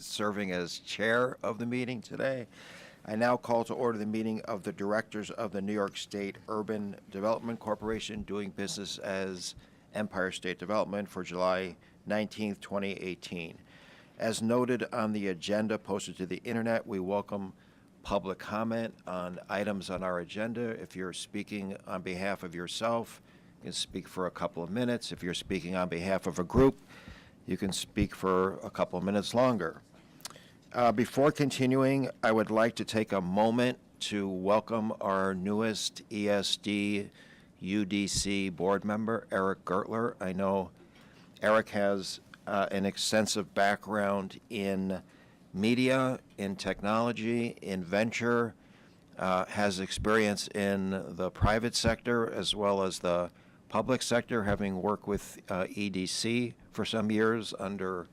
serving as chair of the meeting today. I now call to order the meeting of the directors of the New York State Urban Development Corporation, doing business as Empire State Development, for July 19th, 2018. As noted on the agenda posted to the internet, we welcome public comment on items on our agenda. If you're speaking on behalf of yourself, you can speak for a couple of minutes. If you're speaking on behalf of a group, you can speak for a couple of minutes longer. Before continuing, I would like to take a moment to welcome our newest ESD UDC board member, Eric Gertler. I know Eric has an extensive background in media, in technology, in venture, has experience in the private sector as well as the public sector, having worked with EDC for some years under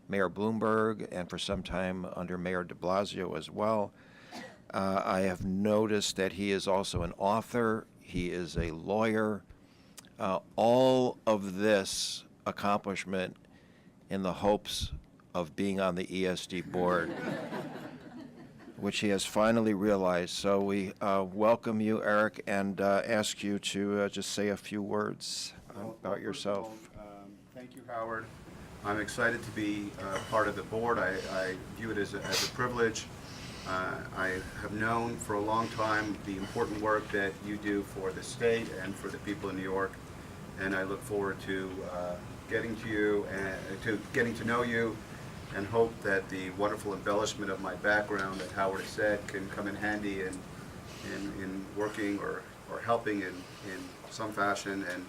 Mayor Bloomberg and for some time under Mayor de Blasio as well. I have noticed that he is also an author. He is a lawyer. All of this accomplishment in the hopes of being on the ESD board, which he has finally realized. So we welcome you, Eric, and ask you to just say a few words about yourself. Thank you, Howard. I'm excited to be part of the board. I view it as a privilege. I have known for a long time the important work that you do for the state and for the people in New York, and I look forward to getting to you and getting to know you, and hope that the wonderful embellishment of my background that Howard said can come in handy in working or helping in some fashion. And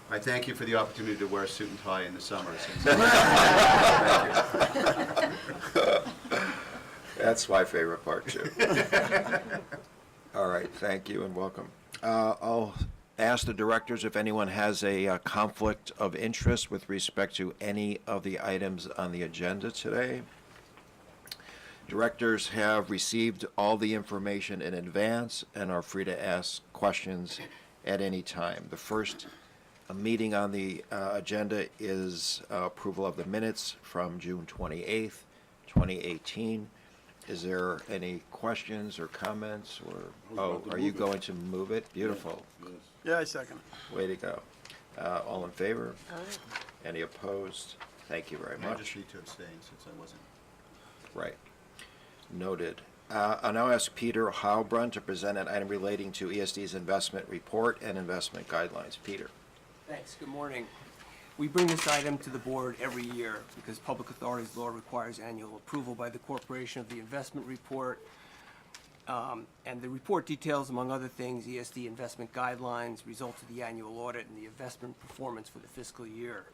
I thank you for the opportunity to wear a suit and tie in the summer. Thank you. That's my favorite part, too. All right, thank you and welcome. I'll ask the directors if anyone has a conflict of interest with respect to any of the items on the agenda today. Directors have received all the information in advance and are free to ask questions at any time. The first meeting on the agenda is approval of the minutes from June 28th, 2018. Is there any questions or comments, or, are you going to move it? Beautiful. Yeah, I second. Way to go. All in favor? Any opposed? Thank you very I much. just need to abstain since I wasn't. Right. Noted. I'll now ask Peter Heilbrunn to present an item relating to ESD's investment report and investment guidelines. Peter. Thanks. Good morning. We bring this item to the board every year because public authorities law requires annual approval by the corporation of the investment report. And the report details, among other things, ESD investment guidelines, results of the annual audit, and the investment performance for the fiscal year.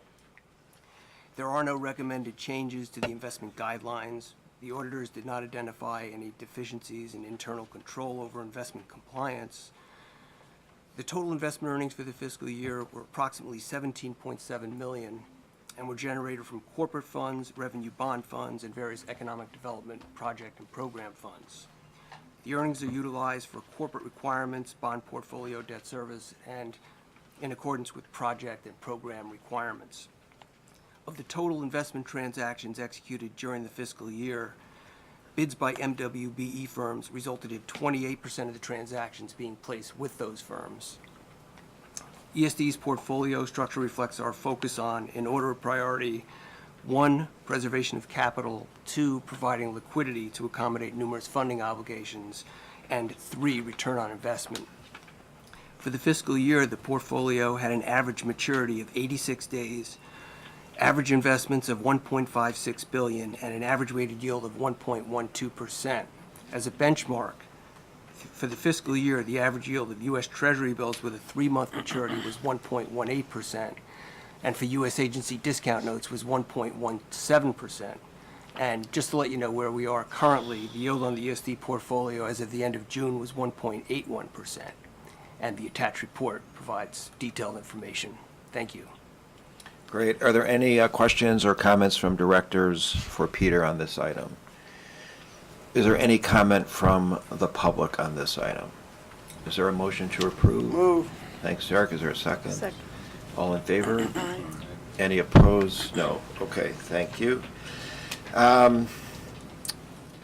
There are no recommended changes to the investment guidelines. The auditors did not identify any deficiencies in internal control over investment compliance. The total investment earnings for the fiscal year were approximately $17.7 million and were generated from corporate funds, revenue bond funds, and various economic development project and program funds. The earnings are utilized for corporate requirements, bond portfolio debt service, and in accordance with project and program requirements. Of the total investment transactions executed during the fiscal year, bids by MWBE firms resulted in 28% of the transactions being placed with those firms. ESD's portfolio structure reflects our focus on, in order of priority, 1, preservation of capital, 2, providing liquidity to accommodate numerous funding obligations, and 3, return on investment. For the fiscal year, the portfolio had an average maturity of 86 days, average investments of $1.56 billion, and an average weighted yield of 1.12%. As a benchmark, for the fiscal year, the average yield of U.S. Treasury bills with a 3-month maturity was 1.18%, and for U.S. agency discount notes was 1.17%. And just to let you know where we are currently, the yield on the ESD portfolio as of the end of June was 1.81%, and the attached report provides detailed information. Thank you. Great. Are there any questions or comments from directors for Peter on this item? Is there any comment from the public on this item? Is there a motion to approve? Move. Thanks, Eric. Is there a second? Second. All in favor? Aye. Any opposed? No. Okay, thank you.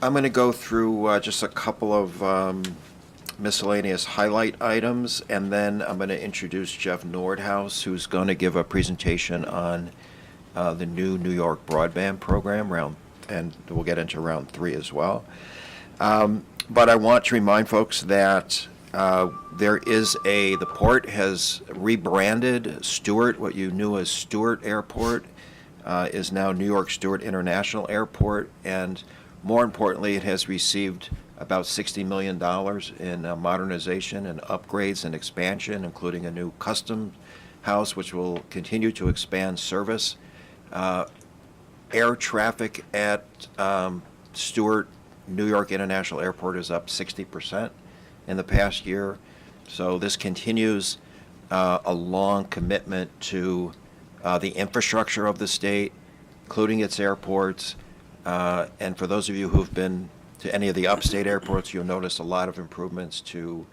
I'm going to go through just a couple of miscellaneous highlight items, and then I'm going to introduce Jeff Nordhaus, who's going to give a presentation on the new New York broadband program, and we'll get into round 3 as well. But I want to remind folks that the port has rebranded Stewart. What you knew as Stewart Airport is now New York Stewart International Airport, and more importantly, it has received about $60 million in modernization and upgrades and expansion, including a new customs house, which will continue to expand service. Air traffic at Stewart New York International Airport is up 60% in the past year. So this continues a long commitment to the infrastructure of the state, including its airports. And for those of you who've been to any of the upstate airports, you'll notice a lot of improvements to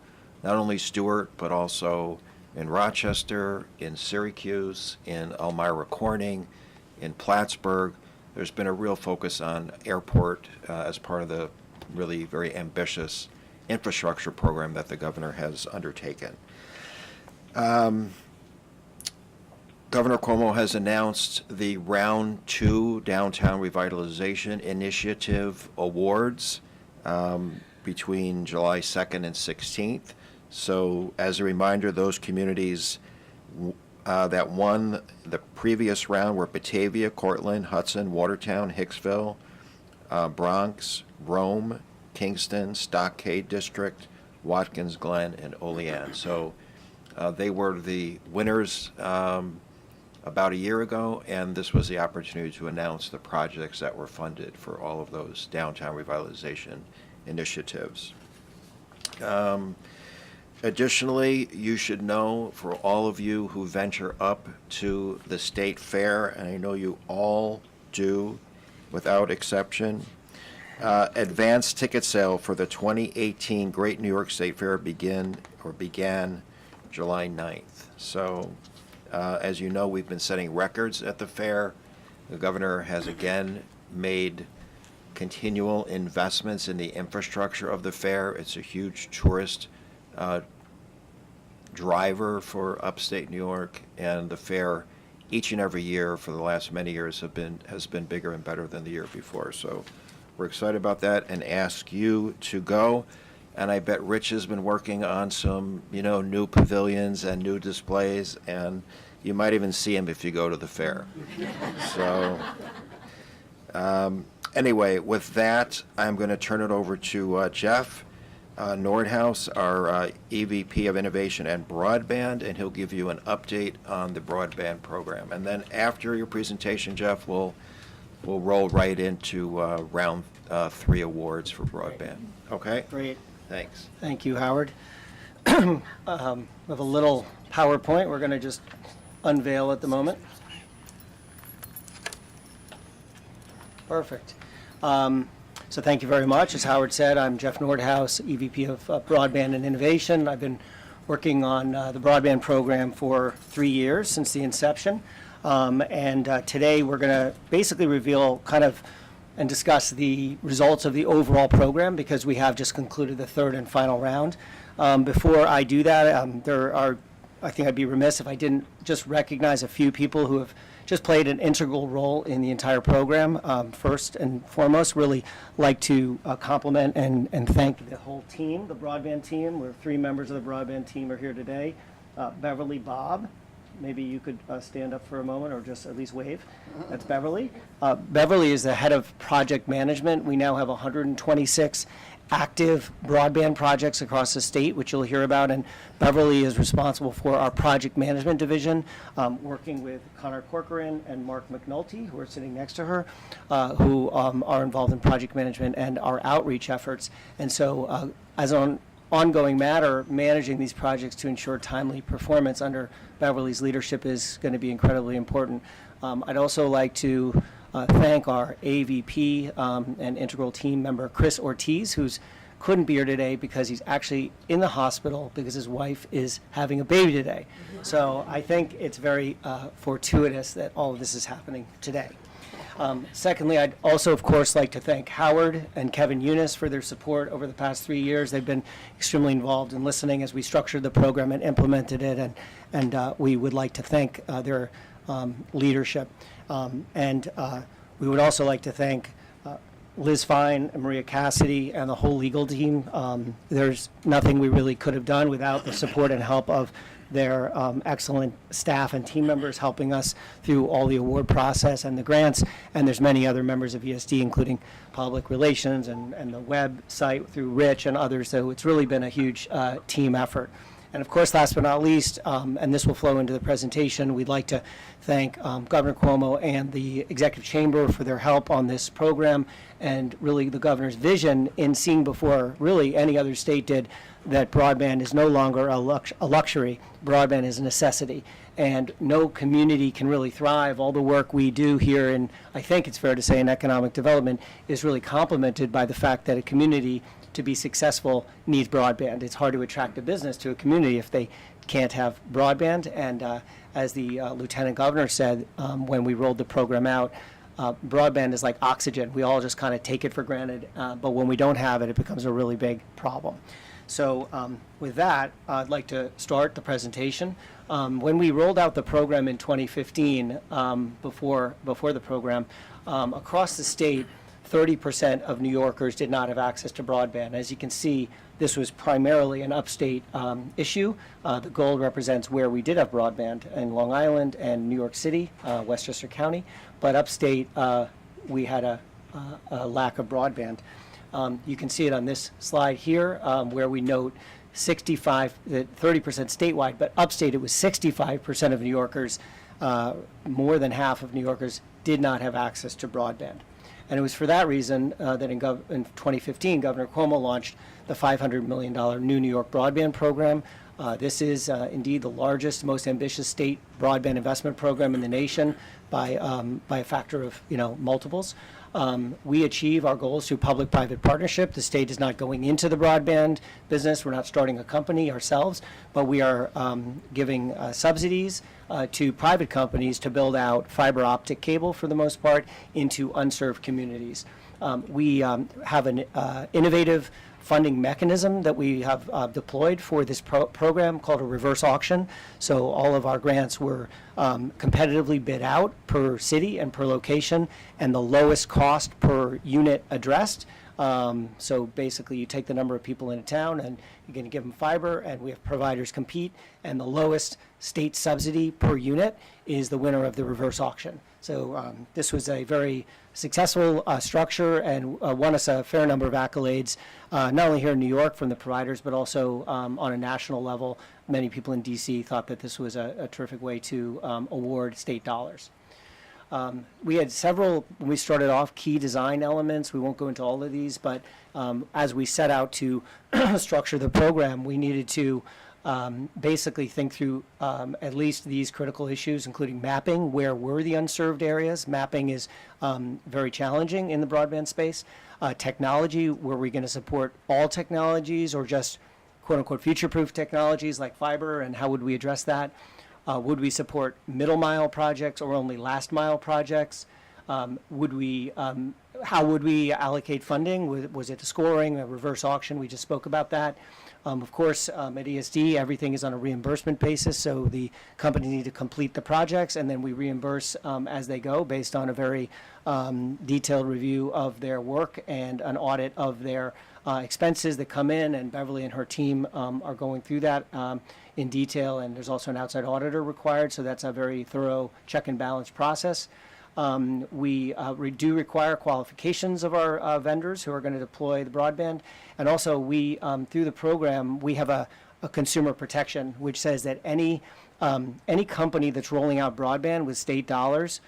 not only Stewart, but also in Rochester, in Syracuse, in Elmira Corning, in Plattsburgh. There's been a real focus on airport as part of the really very ambitious infrastructure program that the governor has undertaken. Governor Cuomo has announced the Round 2 Downtown Revitalization Initiative Awards between July 2nd and 16th. So as a reminder, those communities that won the previous round were Batavia, Cortland, Hudson, Watertown, Hicksville, Bronx, Rome, Kingston, Stockade District, Watkins Glen, and Olean. So they were the winners about a year ago, and this was the opportunity to announce the projects that were funded for all of those downtown revitalization initiatives. Additionally, you should know, for all of you who venture up to the State Fair, and I know you all do without exception, advanced ticket sale for the 2018 Great New York State Fair began July 9th. So, as you know, we've been setting records at the fair. The governor has again made continual investments in the infrastructure of the fair. It's a huge tourist driver for upstate New York, and the fair each and every year for the last many years has been bigger and better than the year before. So we're excited about that and ask you to go. And I bet Rich has been working on some, new pavilions and new displays, and you might even see him if you go to the fair. So anyway, with that, I'm going to turn it over to Jeff Nordhaus, our EVP of Innovation and Broadband, and he'll give you an update on the broadband program. And then after your presentation, Jeff, we'll roll right into round 3 awards for broadband. Okay? Great. Thanks. Thank you, Howard. We have a little PowerPoint we're going to just unveil at the moment. Perfect. So thank you very much. As Howard said, I'm Jeff Nordhaus, EVP of Broadband and Innovation. I've been working on the broadband program for 3 years since the inception. Today we're going to basically reveal and discuss the results of the overall program, because we have just concluded the 3rd and final round. Before I do that, I think I'd be remiss if I didn't just recognize a few people who have just played an integral role in the entire program. First and foremost, really like to compliment and thank the whole team, the broadband team. We're 3 members of the broadband team are here today. Beverly, Bob, maybe you could stand up for a moment or just at least wave. That's Beverly. Beverly is the head of project management. We now have 126 active broadband projects across the state, which you'll hear about, and Beverly is responsible for our project management division, working with Connor Corcoran and Mark McNulty, who are sitting next to her, who are involved in project management and our outreach efforts. And so as an ongoing matter, managing these projects to ensure timely performance under Beverly's leadership is going to be incredibly important. I'd also like to thank our AVP and integral team member, Chris Ortiz, who's couldn't be here today because he's actually in the hospital because his wife is having a baby today. So I think it's very fortuitous that all of this is happening today. Secondly, I'd also, of course, like to thank Howard and Kevin Eunice for their support over the past 3 years. They've been extremely involved in listening as we structured the program and implemented it, and we would like to thank their leadership. And we would also like to thank Liz Fine and Maria Cassidy and the whole legal team. There's nothing we really could have done without the support and help of their excellent staff and team members helping us through all the award process and the grants. And there's many other members of ESD, including public relations and the website through Rich and others. So it's really been a huge team effort. And of course, last but not least, and this will flow into the presentation, we'd like to thank Governor Cuomo and the Executive Chamber for their help on this program, and really the governor's vision in seeing before really any other state did that broadband is no longer a luxury. Broadband is a necessity, and no community can really thrive. All the work we do here, and I think it's fair to say in economic development, is really complemented by the fact that a community, to be successful, needs broadband. It's hard to attract a business to a community if they can't have broadband. And as the Lieutenant Governor said when we rolled the program out, broadband is like oxygen. We all just kind of take it for granted, but when we don't have it, it becomes a really big problem. So with that, I'd like to start the presentation. When we rolled out the program in 2015, before the program, across the state, 30% of New Yorkers did not have access to broadband. As you can see, this was primarily an upstate issue. The gold represents where we did have broadband in Long Island and New York City, Westchester County, but upstate we had a lack of broadband. You can see it on this slide here where we note 30% statewide, but upstate it was 65% of New Yorkers, more than half of New Yorkers did not have access to broadband. And it was for that reason that in 2015, Governor Cuomo launched the $500 million New York broadband program. This is indeed the largest, most ambitious state broadband investment program in the nation by a factor of multiples. We achieve our goals through public-private partnership. The state is not going into the broadband business. We're not starting a company ourselves, but we are giving subsidies to private companies to build out fiber optic cable, for the most part, into unserved communities. We have an innovative funding mechanism that we have deployed for this program called a reverse auction. So all of our grants were competitively bid out per city and per location, and the lowest cost per unit addressed. So basically you take the number of people in a town and you're going to give them fiber, and we have providers compete, and the lowest state subsidy per unit is the winner of the reverse auction. So this was a very successful structure and won us a fair number of accolades, not only here in New York from the providers, but also on a national level. Many people in DC thought that this was a terrific way to award state dollars. We had several, when we started off, key design elements. We won't go into all of these, but as we set out to structure the program, we needed to basically think through at least these critical issues, including mapping. Where were the unserved areas? Mapping is very challenging in the broadband space. Technology, were we going to support all technologies or just quote-unquote future-proof technologies like fiber, and how would we address that? Would we support middle-mile projects or only last-mile projects? How would we allocate funding? Was it a scoring, a reverse auction? We just spoke about that. Of course, at ESD, everything is on a reimbursement basis, so the company need to complete the projects, and then we reimburse as they go based on a very detailed review of their work and an audit of their expenses that come in, and Beverly and her team are going through that in detail, and there's also an outside auditor required, so that's a very thorough check and balance process. We do require qualifications of our vendors who are going to deploy the broadband. And also we, through the program, we have a consumer protection, which says that any company that's rolling out broadband with state dollars,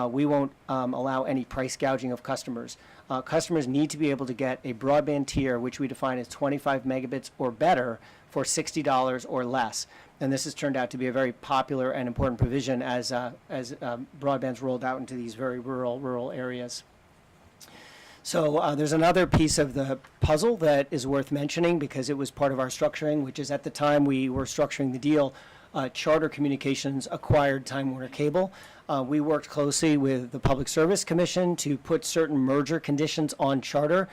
we won't allow any price gouging of customers. Customers need to be able to get a broadband tier, which we define as 25 megabits or better, for $60 or less. And this has turned out to be a very popular and important provision as broadband's rolled out into these very rural areas. So there's another piece of the puzzle that is worth mentioning because it was part of our structuring, which is at the time we were structuring the deal, Charter Communications acquired Time Warner Cable. We worked closely with the Public Service Commission to put certain merger conditions on Charter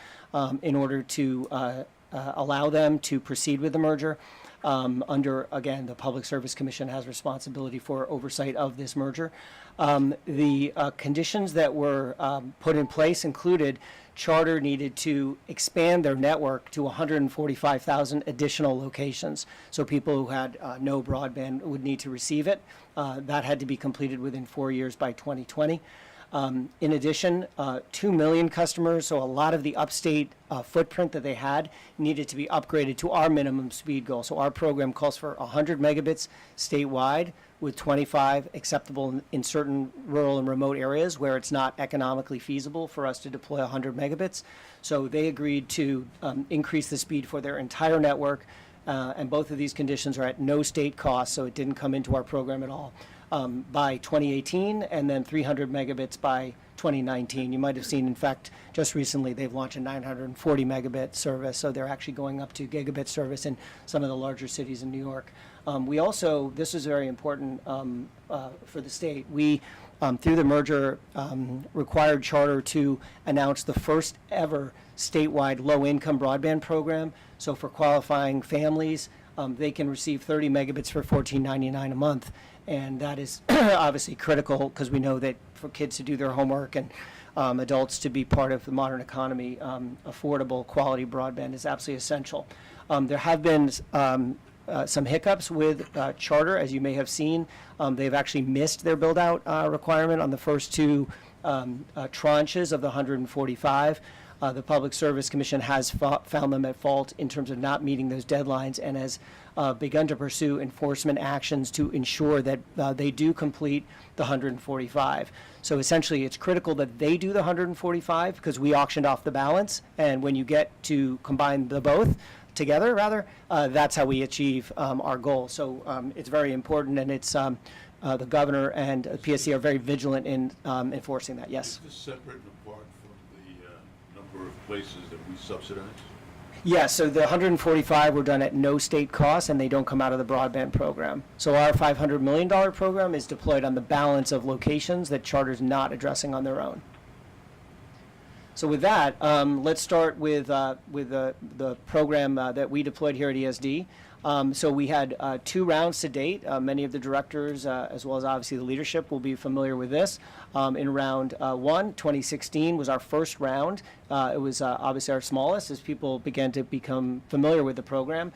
in order to allow them to proceed with the merger. Under, again, the Public Service Commission has responsibility for oversight of this merger. The conditions that were put in place included Charter needed to expand their network to 145,000 additional locations. So people who had no broadband would need to receive it. That had to be completed within 4 years by 2020. In addition, 2 million customers, so a lot of the upstate footprint that they had needed to be upgraded to our minimum speed goal. So our program calls for 100 megabits statewide, with 25 acceptable in certain rural and remote areas where it's not economically feasible for us to deploy 100 megabits. So they agreed to increase the speed for their entire network, and both of these conditions are at no state cost, so it didn't come into our program at all, by 2018, and then 300 megabits by 2019. You might have seen, in fact, just recently they've launched a 940 megabit service, so they're actually going up to gigabit service in some of the larger cities in New York. We also, this is very important for the state, we, through the merger, required Charter to announce the first ever statewide low-income broadband program. So for qualifying families, they can receive 30 megabits for $14.99 a month. And that is obviously critical because we know that for kids to do their homework and adults to be part of the modern economy, affordable, quality broadband is absolutely essential. There have been some hiccups with Charter, as you may have seen. They've actually missed their build-out requirement on the first two tranches of the 145. The Public Service Commission has found them at fault in terms of not meeting those deadlines and has begun to pursue enforcement actions to ensure that they do complete the 145. So essentially, it's critical that they do the 145 because we auctioned off the balance, and when you get to combine the both together, rather, that's how we achieve our goal. So it's very important, and it's the governor and PSC are very vigilant in enforcing that. Yes. Is this separate and apart from the number of places that we subsidize? Yeah, so the 145 were done at no state cost, and they don't come out of the broadband program. So our $500 million program is deployed on the balance of locations that Charter's not addressing on their own. So with that, let's start with the program that we deployed here at ESD. So we had 2 rounds to date. Many of the directors, as well as obviously the leadership, will be familiar with this. In round 1, 2016 was our first round. It was obviously our smallest as people began to become familiar with the program.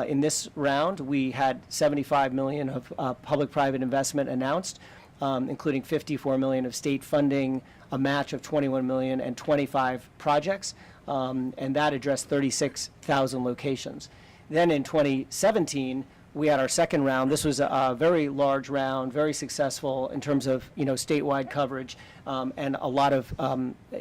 In this round, we had $75 million of public-private investment announced, including $54 million of state funding, a match of $21 million, and 25 projects, and that addressed 36,000 locations. Then in 2017, we had our second round. This was a very large round, very successful in terms of statewide coverage, and a lot of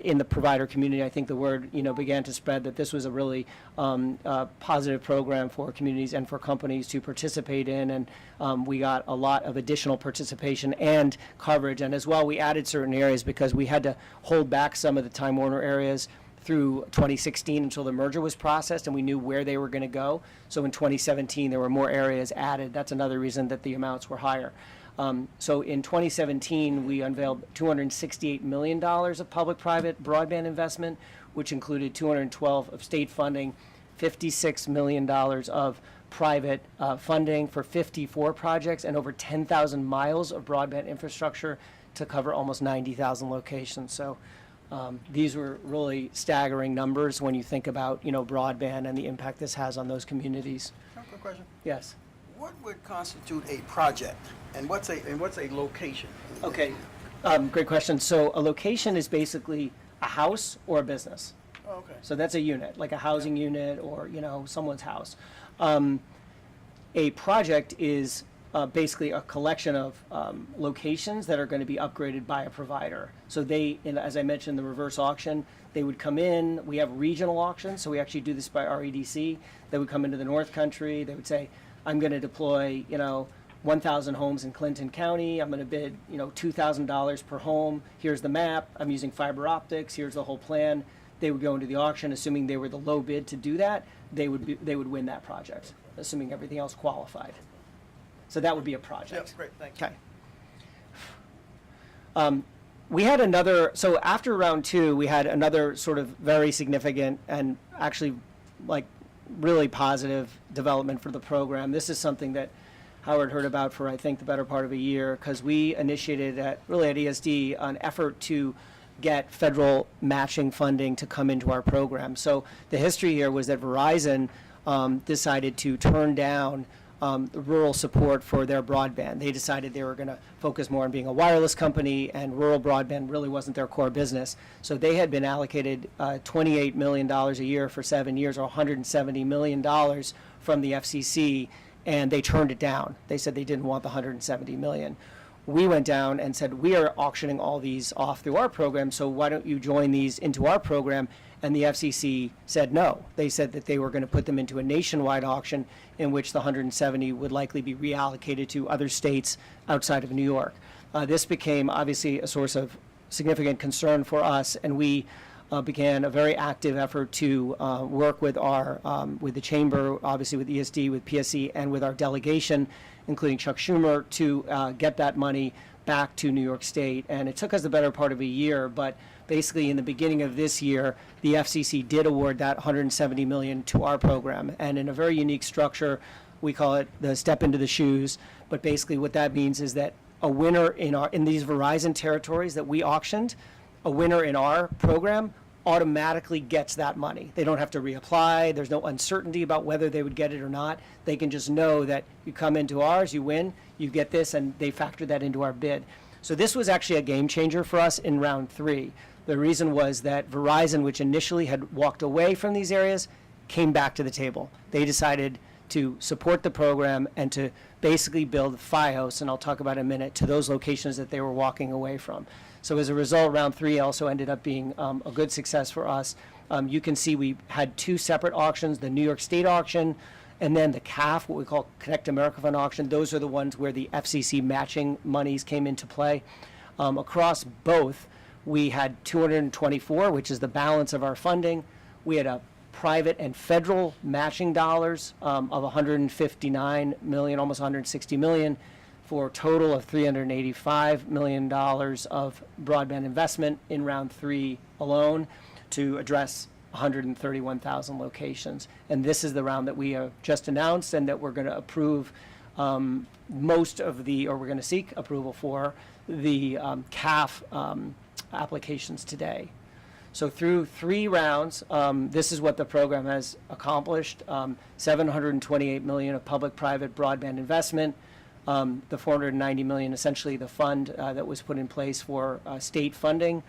in the provider community. I think the word began to spread that this was a really positive program for communities and for companies to participate in, and we got a lot of additional participation and coverage. And as well, we added certain areas because we had to hold back some of the Time Warner areas through 2016 until the merger was processed and we knew where they were going to go. So in 2017, there were more areas added. That's another reason that the amounts were higher. So in 2017, we unveiled $268 million of public-private broadband investment, which included $212 of state funding, $56 million of private funding for 54 projects, and over 10,000 miles of broadband infrastructure to cover almost 90,000 locations. So these were really staggering numbers when you think about, broadband and the impact this has on those communities. Quick question. Yes. What would constitute a project, and what's a location? Okay. Great question. So a location is basically a house or a business. Oh, okay. So that's a unit, like a housing unit or, someone's house. A project is basically a collection of locations that are going to be upgraded by a provider. So they, as I mentioned, the reverse auction, they would come in. We have regional auctions, so we actually do this by REDC. They would come into the North Country. They would say, I'm going to deploy, 1,000 homes in Clinton County. I'm going to bid, $2,000 per home. Here's the map. I'm using fiber optics. Here's the whole plan. They would go into the auction, assuming they were the low bid to do that. They would win that project, assuming everything else qualified. So that would be a project. Yep, great, thank you. Okay. We had another, so after round two, we had another sort of very significant and actually like really positive development for the program. This is something that Howard heard about for, I think, the better part of a year, because we initiated really at ESD an effort to get federal matching funding to come into our program. So the history here was that Verizon decided to turn down the rural support for their broadband. They decided they were going to focus more on being a wireless company, and rural broadband really wasn't their core business. So they had been allocated $28 million a year for 7 years, or $170 million from the FCC, and they turned it down. They said they didn't want the $170 million. We went down and said, we are auctioning all these off through our program, so why don't you join these into our program? And the FCC said no. They said that they were going to put them into a nationwide auction in which the 170 would likely be reallocated to other states outside of New York. This became obviously a source of significant concern for us, and we began a very active effort to work with with the chamber, obviously with ESD, with PSC, and with our delegation, including Chuck Schumer, to get that money back to New York State. And it took us the better part of a year, but basically in the beginning of this year, the FCC did award that $170 million to our program. And in a very unique structure, we call it the step into the shoes. But basically what that means is that a winner in these Verizon territories that we auctioned, a winner in our program automatically gets that money. They don't have to reapply. There's no uncertainty about whether they would get it or not. They can just know that you come into ours, you win, you get this, and they factor that into our bid. So this was actually a game changer for us in round three. The reason was that Verizon, which initially had walked away from these areas, came back to the table. They decided to support the program and to basically build FiOS, and I'll talk about in a minute, to those locations that they were walking away from. So as a result, round three also ended up being a good success for us. You can see we had two separate auctions, the New York State auction and then the CAF, what we call Connect America Fund auction. Those are the ones where the FCC matching monies came into play. Across both, we had 224, which is the balance of our funding. We had a private and federal matching dollars of 159 million, almost 160 million, for a total of $385 million of broadband investment in round three alone to address 131,000 locations. And this is the round that we have just announced and that we're going to approve most of the, or we're going to seek approval for the CAF applications today. So through three rounds, this is what the program has accomplished. 728 million of public-private broadband investment, the 490 million, essentially the fund that was put in place for state funding,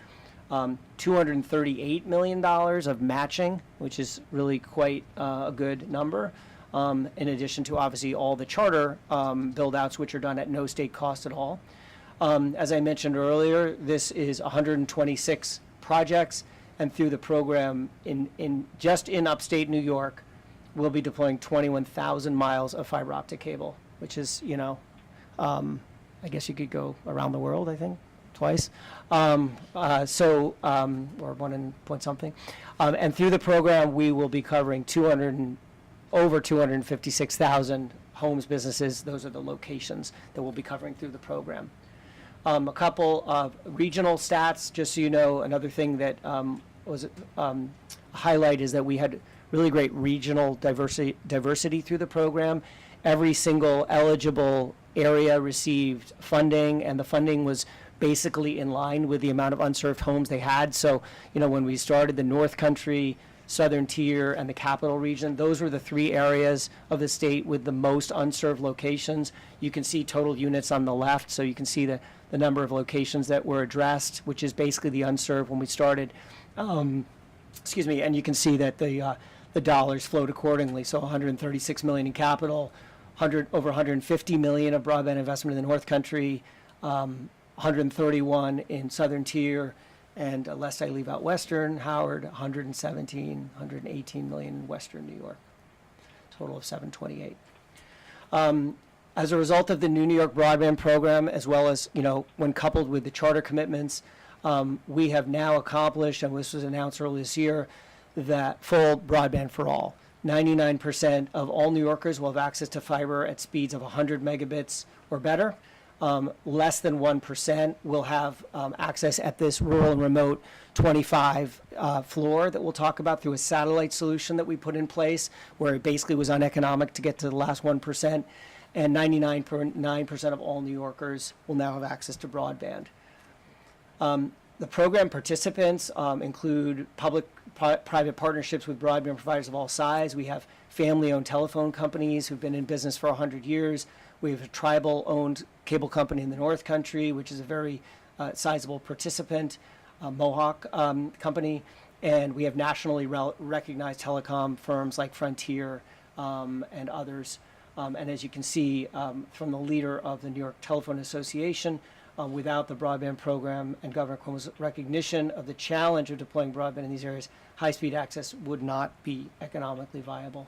$238 million of matching, which is really quite a good number, in addition to obviously all the charter build-outs, which are done at no state cost at all. As I mentioned earlier, this is 126 projects, and through the program just in upstate New York, we'll be deploying 21,000 miles of fiber optic cable, which is, I guess you could go around the world, I think, twice. Or one and point something. And through the program, we will be covering over 256,000 homes, businesses. Those are the locations that we'll be covering through the program. A couple of regional stats, just so you know. Another thing that was a highlight is that we had really great regional diversity through the program. Every single eligible area received funding, and the funding was basically in line with the amount of unserved homes they had. So, when we started the North Country, Southern Tier, and the Capital Region, those were the three areas of the state with the most unserved locations. You can see total units on the left, so you can see the number of locations that were addressed, which is basically the unserved when we started. And you can see that the dollars flowed accordingly. So 136 million in capital, over 150 million of broadband investment in the North Country, 131 in Southern Tier, and lest I leave out Western, Howard, 118 million in Western New York. Total of 728. As a result of the new New York broadband program, as well as, when coupled with the charter commitments, we have now accomplished, and this was announced earlier this year, that full broadband for all. 99% of all New Yorkers will have access to fiber at speeds of 100 megabits or better. Less than 1% will have access at this rural and remote 25 floor that we'll talk about through a satellite solution that we put in place, where it basically was uneconomic to get to the last 1%. And 99.9% of all New Yorkers will now have access to broadband. The program participants include public-private partnerships with broadband providers of all sizes. We have family-owned telephone companies who've been in business for 100 years. We have a tribal-owned cable company in the North Country, which is a very sizable participant, Mohawk company. And we have nationally recognized telecom firms like Frontier and others. And as you can see from the leader of the New York Telephone Association, without the broadband program and Governor Cuomo's recognition of the challenge of deploying broadband in these areas, high-speed access would not be economically viable.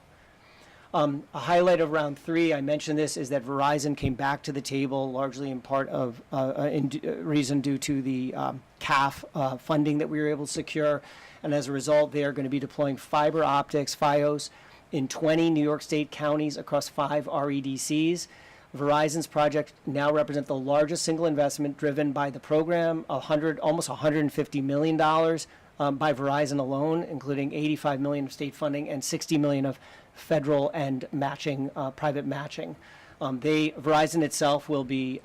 A highlight of round 3, I mentioned this, is that Verizon came back to the table largely in part of reason due to the CAF funding that we were able to secure. And as a result, they are going to be deploying fiber optics, FiOS, in 20 New York State counties across 5 REDCs. Verizon's project now represents the largest single investment driven by the program, almost $150 million by Verizon alone, including $85 million of state funding and $60 million of federal and matching, private matching. Verizon itself will be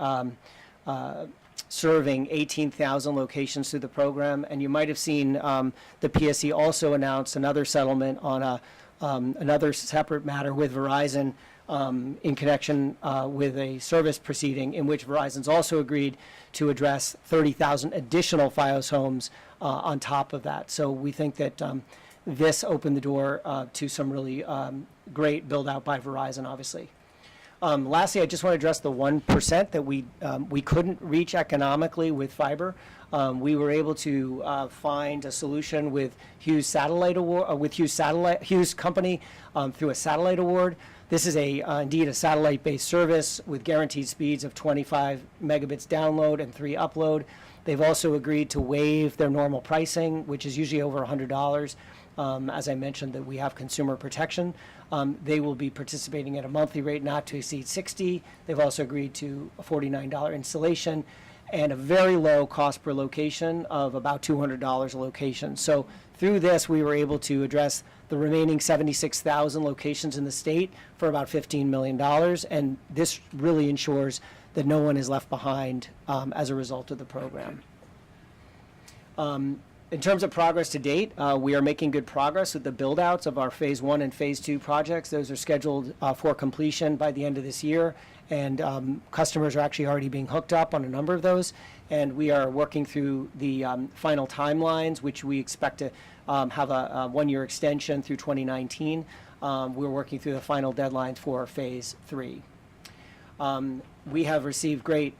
serving 18,000 locations through the program, and you might have seen the PSC also announced another settlement on another separate matter with Verizon in connection with a service proceeding in which Verizon's also agreed to address 30,000 additional FiOS homes on top of that. So we think that this opened the door to some really great build out by Verizon, obviously. Lastly, I just want to address the 1% that we couldn't reach economically with fiber. We were able to find a solution with Hughes Satellite Award, Hughes Company through a satellite award. This is indeed a satellite-based service with guaranteed speeds of 25 megabits download and 3 upload. They've also agreed to waive their normal pricing, which is usually over $100. As I mentioned, that we have consumer protection. They will be participating at a monthly rate not to exceed $60. They've also agreed to a $49 installation and a very low cost per location of about $200 a location. So through this, we were able to address the remaining 76,000 locations in the state for about $15 million. And this really ensures that no one is left behind as a result of the program. In terms of progress to date, we are making good progress with the build-outs of our Phase 1 and Phase 2 projects. Those are scheduled for completion by the end of this year, and customers are actually already being hooked up on a number of those. And we are working through the final timelines, which we expect to have a one-year extension through 2019. We're working through the final deadlines for Phase 3. We have received great,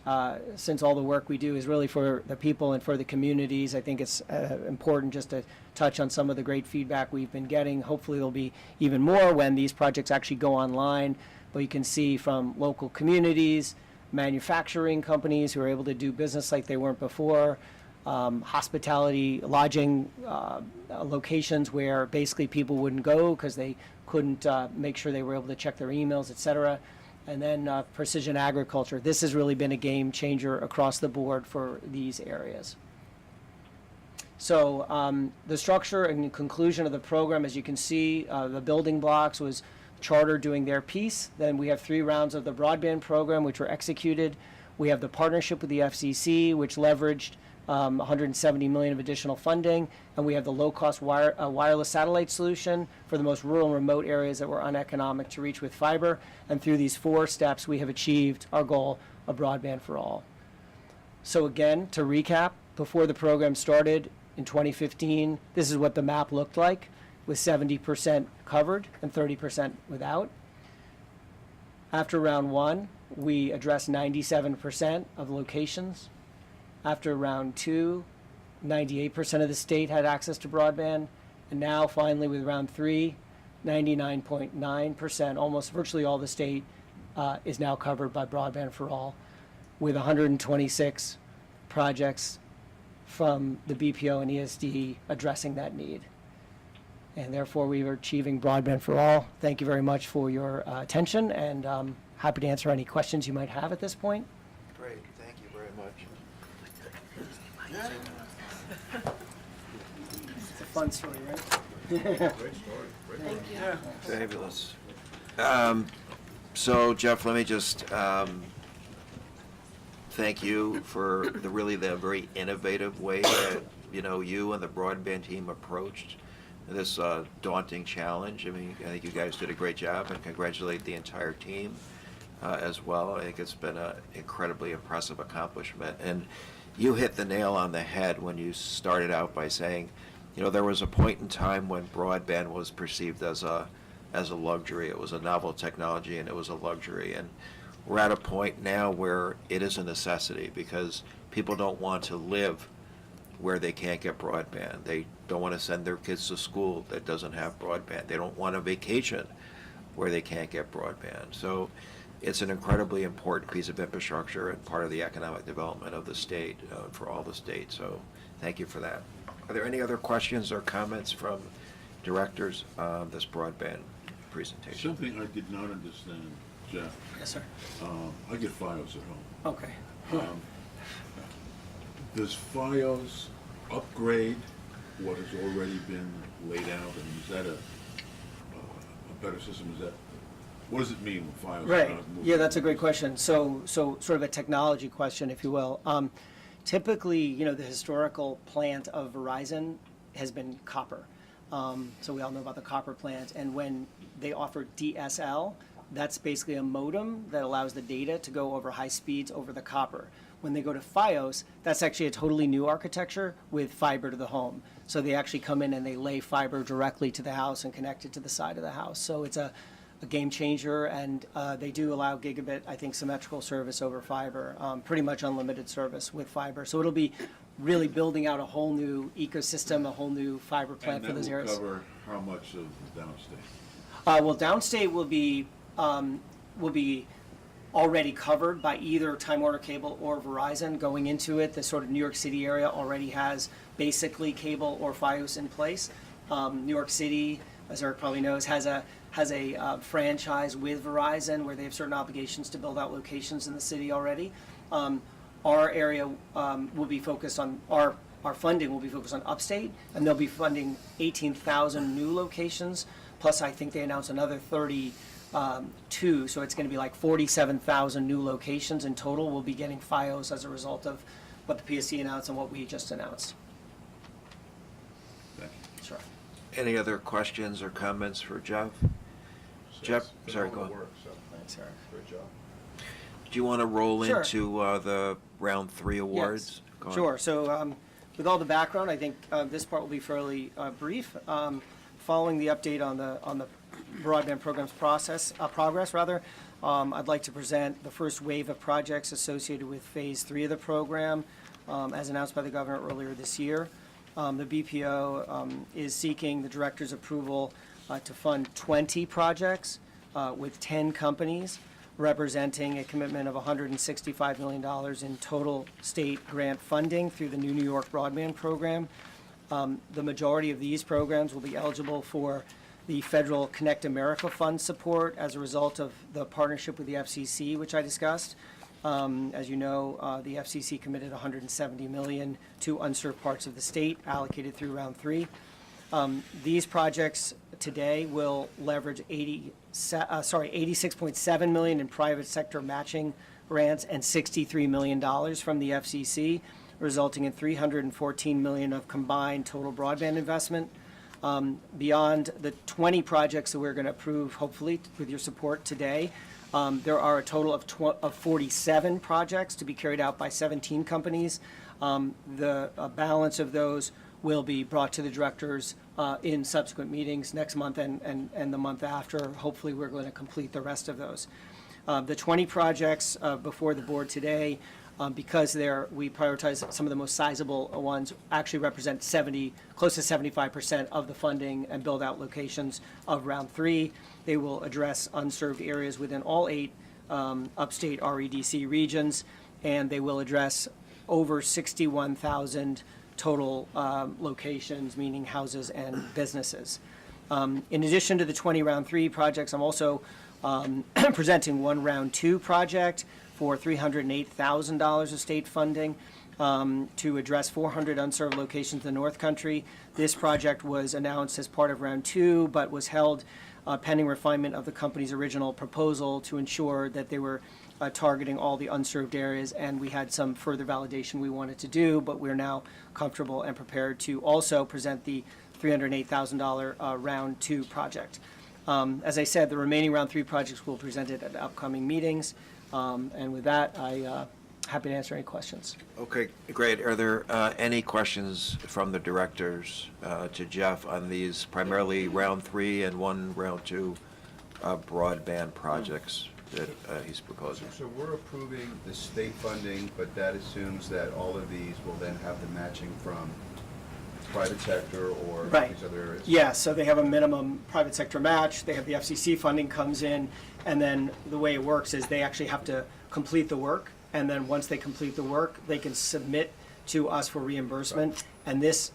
since all the work we do is really for the people and for the communities. I think it's important just to touch on some of the great feedback we've been getting. Hopefully there'll be even more when these projects actually go online. But you can see from local communities, manufacturing companies who are able to do business like they weren't before, hospitality, lodging locations where basically people wouldn't go because they couldn't make sure they were able to check their emails, et cetera. And then precision agriculture. This has really been a game changer across the board for these areas. So the structure and conclusion of the program, as you can see, the building blocks was Charter doing their piece. Then we have 3 rounds of the broadband program, which were executed. We have the partnership with the FCC, which leveraged $170 million of additional funding, and we have the low-cost wireless satellite solution for the most rural and remote areas that were uneconomic to reach with fiber. And through these 4 steps, we have achieved our goal of broadband for all. So again, to recap, before the program started in 2015, this is what the map looked like, with 70% covered and 30% without. After round 1, we addressed 97% of locations. After round 2, 98% of the state had access to broadband. And now, finally, with round 3, 99.9%, almost virtually all the state is now covered by broadband for all, with 126 projects from the BPO and ESD addressing that need. and therefore we are achieving broadband for all. Thank you very much for your attention, and happy to answer any questions you might have at this point. Great, thank you very much. It's a fun story, right? Fabulous. So Jeff, let me just thank you for the very innovative way that, you and the broadband team approached this daunting challenge. I mean, I think you guys did a great job, and congratulate the entire team as well. I think it's been an incredibly impressive accomplishment. And you hit the nail on the head when you started out by saying, there was a point in time when broadband was perceived as a luxury. It was a novel technology, and it was a luxury. And we're at a point now where it is a necessity, because people don't want to live where they can't get broadband. They don't want to send their kids to school that doesn't have broadband. They don't want a vacation where they can't get broadband. So it's an incredibly important piece of infrastructure and part of the economic development of the state, for all the states. So thank you for that. Are there any other questions or comments from directors on this broadband presentation? Something I did not understand, Jeff. Yes, sir. I get FiOS at home. Okay. Does FiOS upgrade what has already been laid out, and is that a better system? What does it mean when FiOS? Right. Yeah, that's a great question. So sort of a technology question, if you will. Typically, the historical plant of Verizon has been copper. So we all know about the copper plant. And when they offer DSL, that's basically a modem that allows the data to go over high speeds over the copper. When they go to FiOS, that's actually a totally new architecture with fiber to the home. So they actually come in and they lay fiber directly to the house and connect it to the side of the house. So it's a game changer, and they do allow gigabit, I think, symmetrical service over fiber, pretty much unlimited service with fiber. So it'll be really building out a whole new ecosystem, a whole new fiber plant for those areas. And that will cover how much of the downstate? Well, downstate will be already covered by either Time Warner Cable or Verizon going into it. The sort of New York City area already has basically cable or FiOS in place. New York City, as Eric probably knows, has a franchise with Verizon where they have certain obligations to build out locations in the city already. Our area will be focused on our funding will be focused on upstate, and they'll be funding 18,000 new locations. Plus, I think they announced another 32, so it's going to be like 47,000 new locations in total. We'll be getting FiOS as a result of what the PSC announced and what we just announced. Thank you. Sure. Any other questions or comments for Jeff? Jeff, sorry, go on. Thanks, Eric. Great job. Do you want to roll Sure. into the round 3 awards? Yes. Go on. Sure. So with all the background, I think this part will be fairly brief. Following the update on the broadband program's progress, I'd like to present the first wave of projects associated with Phase 3 of the program, as announced by the governor earlier this year. The BPO is seeking the director's approval to fund 20 projects with 10 companies, representing a commitment of $165 million in total state grant funding through the New York Broadband Program. The majority of these programs will be eligible for the federal Connect America Fund support as a result of the partnership with the FCC, which I discussed. As you know, the FCC committed $170 million to unserved parts of the state allocated through round 3. These projects today will leverage $86.7 million in private sector matching grants and $63 million from the FCC, resulting in $314 million of combined total broadband investment. Beyond the 20 projects that we're going to approve, hopefully, with your support today, there are a total of 47 projects to be carried out by 17 companies. The balance of those will be brought to the directors in subsequent meetings next month and the month after. Hopefully, we're going to complete the rest of those. The 20 projects before the board today, because we prioritize some of the most sizable ones, actually represent close to 75% of the funding and build-out locations of round 3. They will address unserved areas within all 8 upstate REDC regions, and they will address over 61,000 total locations, meaning houses and businesses. In addition to the 20 Round 3 projects, I'm also presenting one Round 2 project for $308,000 of state funding to address 400 unserved locations in the North Country. This project was announced as part of Round 2, but was held pending refinement of the company's original proposal to ensure that they were targeting all the unserved areas, and we had some further validation we wanted to do, but we're now comfortable and prepared to also present the $308,000 Round 2 project. As I said, the remaining Round 3 projects will be presented at upcoming meetings, and with that, I'm happy to answer any questions. Okay, great. Are there any questions from the directors to Jeff on these primarily Round 3 and one Round 2 broadband projects that he's proposing? So we're approving the state funding, but that assumes that all of these will then have the matching from private sector or Right. these other areas? Yeah, so they have a minimum private sector match, they have the FCC funding comes in, and then the way it works is they actually have to complete the work, and then once they complete the work, they can submit to us for reimbursement, and this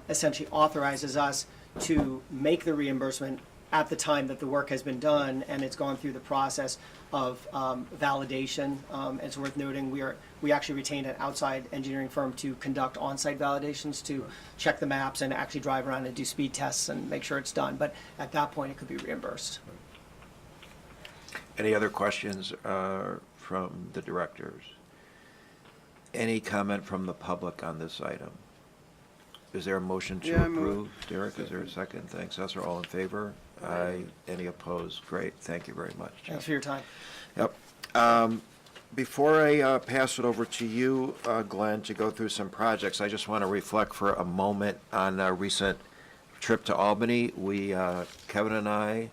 essentially authorizes us to make the reimbursement at the time that the work has been done, and it's gone through the process of validation. It's worth noting we actually retained an outside engineering firm to conduct on-site validations, to check the maps and actually drive around and do speed tests and make sure it's done. But at that point, it could be reimbursed. Any other questions from the directors? Any comment from the public on this item? Is there a motion to Yeah, I move it. approve? Derek, is there a second? Thanks, Cesar. All in favor? Aye. Any opposed? Great. Thank you very much, Thanks Jeff. for your time. Yep. Before I pass it over to you, Glenn, to go through some projects, I just want to reflect for a moment on a recent trip to Albany. Kevin and I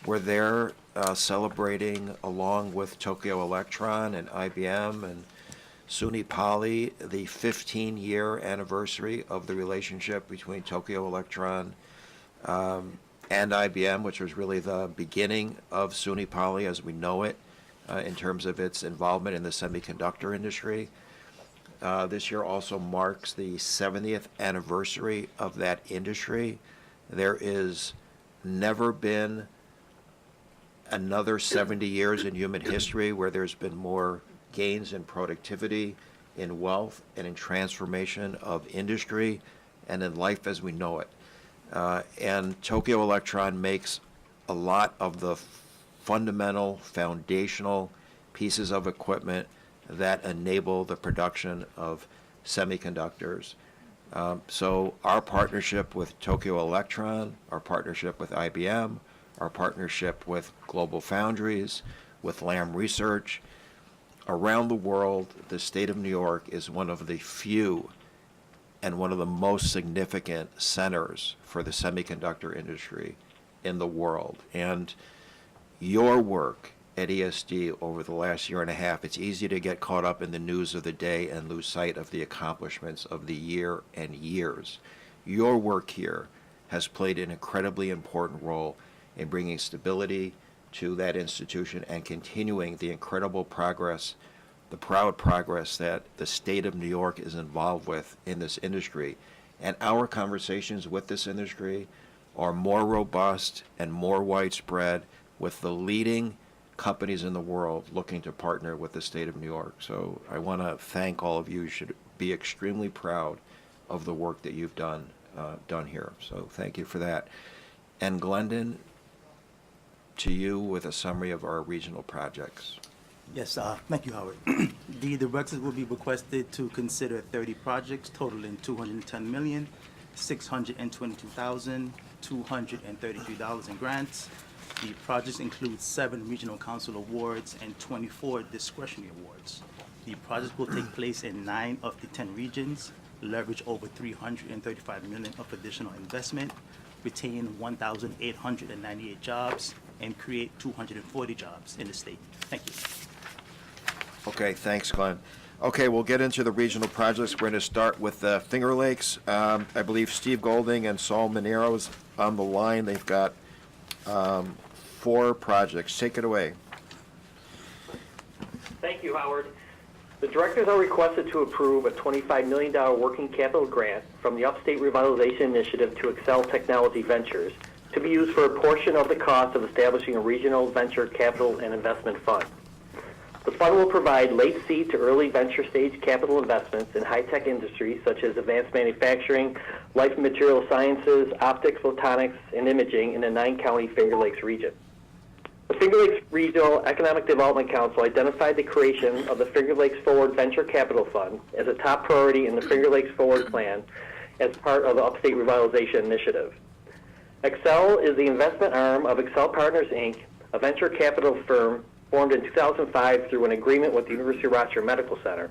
were there celebrating, along with Tokyo Electron and IBM and SUNY Poly, the 15-year anniversary of the relationship between Tokyo Electron and IBM, which was really the beginning of SUNY Poly as we know it in terms of its involvement in the semiconductor industry. This year also marks the 70th anniversary of that industry. There is never been another 70 years in human history where there's been more gains in productivity, in wealth, and in transformation of industry, and in life as we know it. And Tokyo Electron makes a lot of the fundamental, foundational pieces of equipment that enable the production of semiconductors. So our partnership with Tokyo Electron, our partnership with IBM, our partnership with Global Foundries, with Lam Research, around the world, the state of New York is one of the few and one of the most significant centers for the semiconductor industry in the world. And your work at ESD over the last year and a half, it's easy to get caught up in the news of the day and lose sight of the accomplishments of the year and years. Your work here has played an incredibly important role in bringing stability to that institution and continuing the incredible progress, the proud progress that the state of New York is involved with in this industry. And our conversations with this industry are more robust and more widespread, with the leading companies in the world looking to partner with the state of New York. So I want to thank all of you. You should be extremely proud of the work that you've done here. So thank you for that. And Glendon, to you with a summary of our regional projects. Yes, thank you, Howard. The directors will be requested to consider 30 projects totaling $210,622,233 in grants. The projects include 7 regional council awards and 24 discretionary awards. The projects will take place in 9 of the 10 regions, leverage over $335 million of additional investment, retain 1,898 jobs, and create 240 jobs in the state. Thank you. Okay, thanks, Glenn. Okay, we'll get into the regional projects. We're going to start with Finger Lakes. I believe Steve Golding and Saul Minero is on the line. They've got 4 projects. Take it away. Thank you, Howard. The directors are requested to approve a $25 million working capital grant from the Upstate Revitalization Initiative to Excel Technology Ventures to be used for a portion of the cost of establishing a regional venture capital and investment fund. The fund will provide late seed to early venture stage capital investments in high-tech industries such as advanced manufacturing, life and material sciences, optics, photonics, and imaging in the 9-county Finger Lakes region. The Finger Lakes Regional Economic Development Council identified the creation of the Finger Lakes Forward Venture Capital Fund as a top priority in the Finger Lakes Forward Plan as part of the Upstate Revitalization Initiative. Excel is the investment arm of Excel Partners, Inc., a venture capital firm formed in 2005 through an agreement with the University of Rochester Medical Center.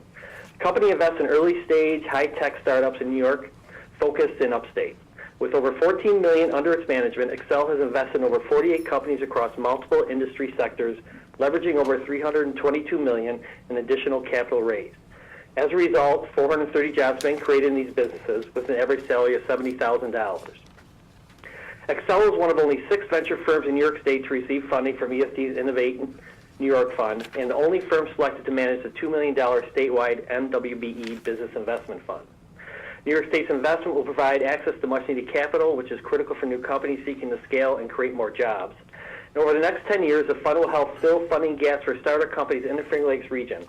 The company invests in early-stage, high-tech startups in New York, focused in Upstate. With over $14 million under its management, Excel has invested in over 48 companies across multiple industry sectors, leveraging over $322 million in additional capital raised. As a result, 430 jobs have been created in these businesses with an average salary of $70,000. Excel is one of only 6 venture firms in New York State to receive funding from ESD's Innovate New York Fund, and the only firm selected to manage the $2 million statewide MWBE Business Investment Fund. New York State's investment will provide access to much-needed capital, which is critical for new companies seeking to scale and create more jobs. And over the next 10 years, the fund will help fill funding gaps for startup companies in the Finger Lakes region.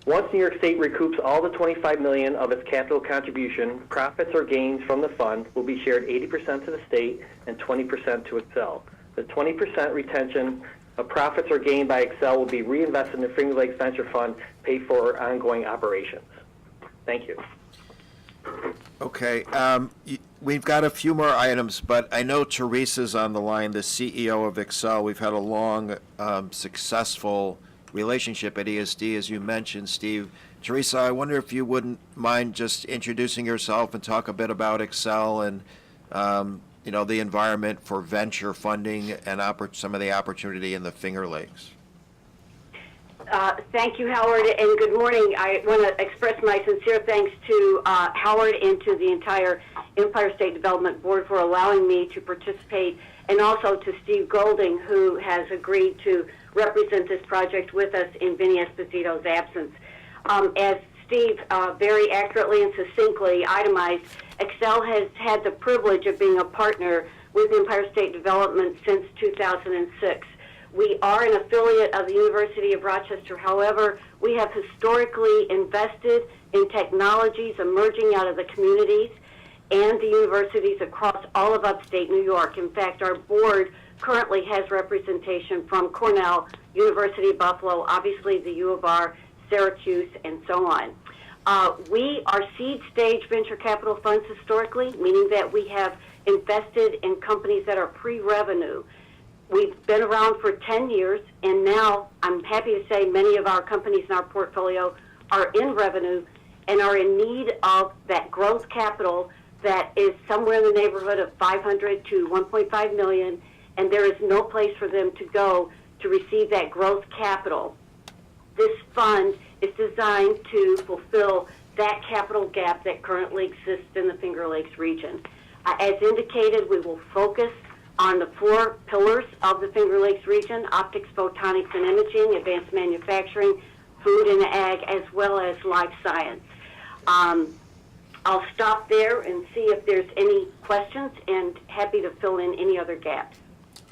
Once New York State recoups all the $25 million of its capital contribution, profits or gains from the fund will be shared 80% to the state and 20% to Excel. The 20% retention of profits or gain by Excel will be reinvested in the Finger Lakes Venture Fund, paid for ongoing operations. Thank you. Okay, we've got a few more items, but I know Teresa's on the line, the CEO of Excel. We've had a long, successful relationship at ESD, as you mentioned, Steve. Teresa, I wonder if you wouldn't mind just introducing yourself and talk a bit about Excel and, the environment for venture funding and some of the opportunity in the Finger Lakes. Thank you, Howard, and good morning. I want to express my sincere thanks to Howard and to the entire Empire State Development Board for allowing me to participate, and also to Steve Golding, who has agreed to represent this project with us in Vinny Esposito's absence. As Steve very accurately and succinctly itemized, Excel has had the privilege of being a partner with Empire State Development since 2006. We are an affiliate of the University of Rochester. However, we have historically invested in technologies emerging out of the communities and the universities across all of upstate New York. In fact, our board currently has representation from Cornell, University of Buffalo, obviously the U of R, Syracuse, and so on. We are seed stage venture capital funds historically, meaning that we have invested in companies that are pre-revenue. We've been around for 10 years, and now I'm happy to say many of our companies in our portfolio are in revenue and are in need of that growth capital that is somewhere in the neighborhood of $500 to $1.5 million, and there is no place for them to go to receive that growth capital. This fund is designed to fulfill that capital gap that currently exists in the Finger Lakes region. As indicated, we will focus on the 4 pillars of the Finger Lakes region: optics, photonics, and imaging, advanced manufacturing, food and ag, as well as life science. I'll stop there and see if there's any questions, and happy to fill in any other gaps.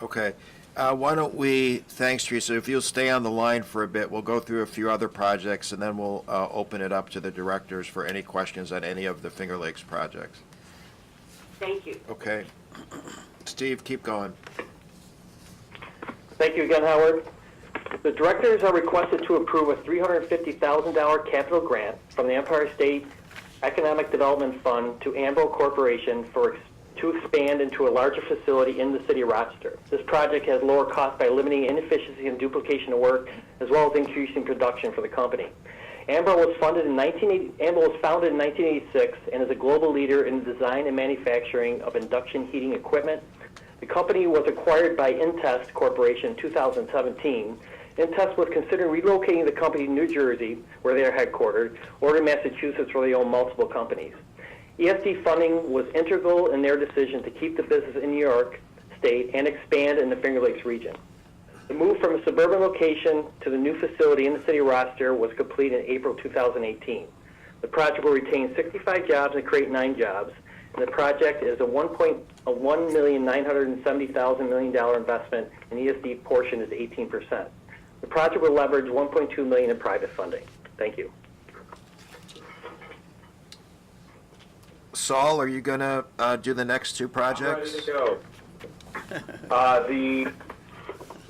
Okay. Why don't we, thanks, Teresa, if you'll stay on the line for a bit, we'll go through a few other projects, and then we'll open it up to the directors for any questions on any of the Finger Lakes projects. Thank you. Okay. Steve, keep going. Thank you again, Howard. The directors are requested to approve a $350,000 capital grant from the Empire State Economic Development Fund to Ambro Corporation to expand into a larger facility in the city of Rochester. This project has lower costs by eliminating inefficiency and duplication of work, as well as increasing production for the company. Ambro was founded in 1986 and is a global leader in the design and manufacturing of induction heating equipment. The company was acquired by Intest Corporation in 2017. Intest was considering relocating the company to New Jersey, where they are headquartered, or to Massachusetts, where they own multiple companies. ESD funding was integral in their decision to keep the business in New York State and expand in the Finger Lakes region. The move from a suburban location to the new facility in the city of Rochester was complete in April 2018. The project will retain 65 jobs and create 9 jobs. The project is a $1,970,000 million investment, and ESD portion is 18%. The project will leverage $1.2 million in private funding. Thank you. Saul, are you going to do the next two projects? Ready to go.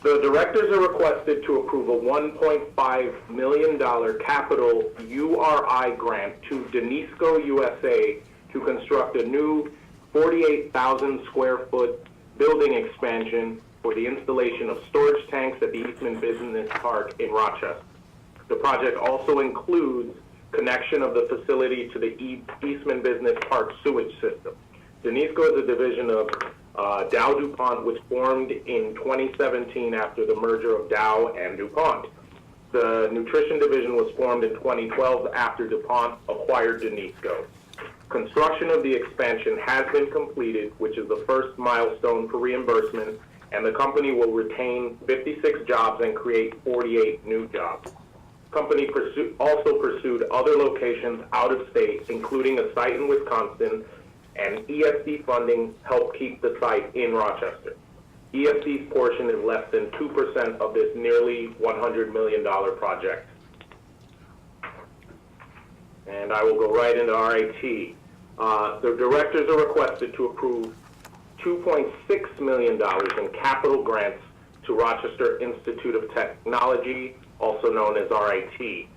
The directors are requested to approve a $1.5 million capital URI grant to Denisco USA to construct a new 48,000 square foot building expansion for the installation of storage tanks at the Eastman Business Park in Rochester. The project also includes connection of the facility to the Eastman Business Park sewage system. Denisco is a division of Dow DuPont, which formed in 2017 after the merger of Dow and DuPont. The nutrition division was formed in 2012 after DuPont acquired Denisco. Construction of the expansion has been completed, which is the first milestone for reimbursement, and the company will retain 56 jobs and create 48 new jobs. Company also pursued other locations out of state, including a site in Wisconsin, and ESD funding helped keep the site in Rochester. ESD's portion is less than 2% of this nearly $100 million project. And I will go right into RIT. The directors are requested to approve $2.6 million in capital grants to Rochester Institute of Technology, also known as RIT,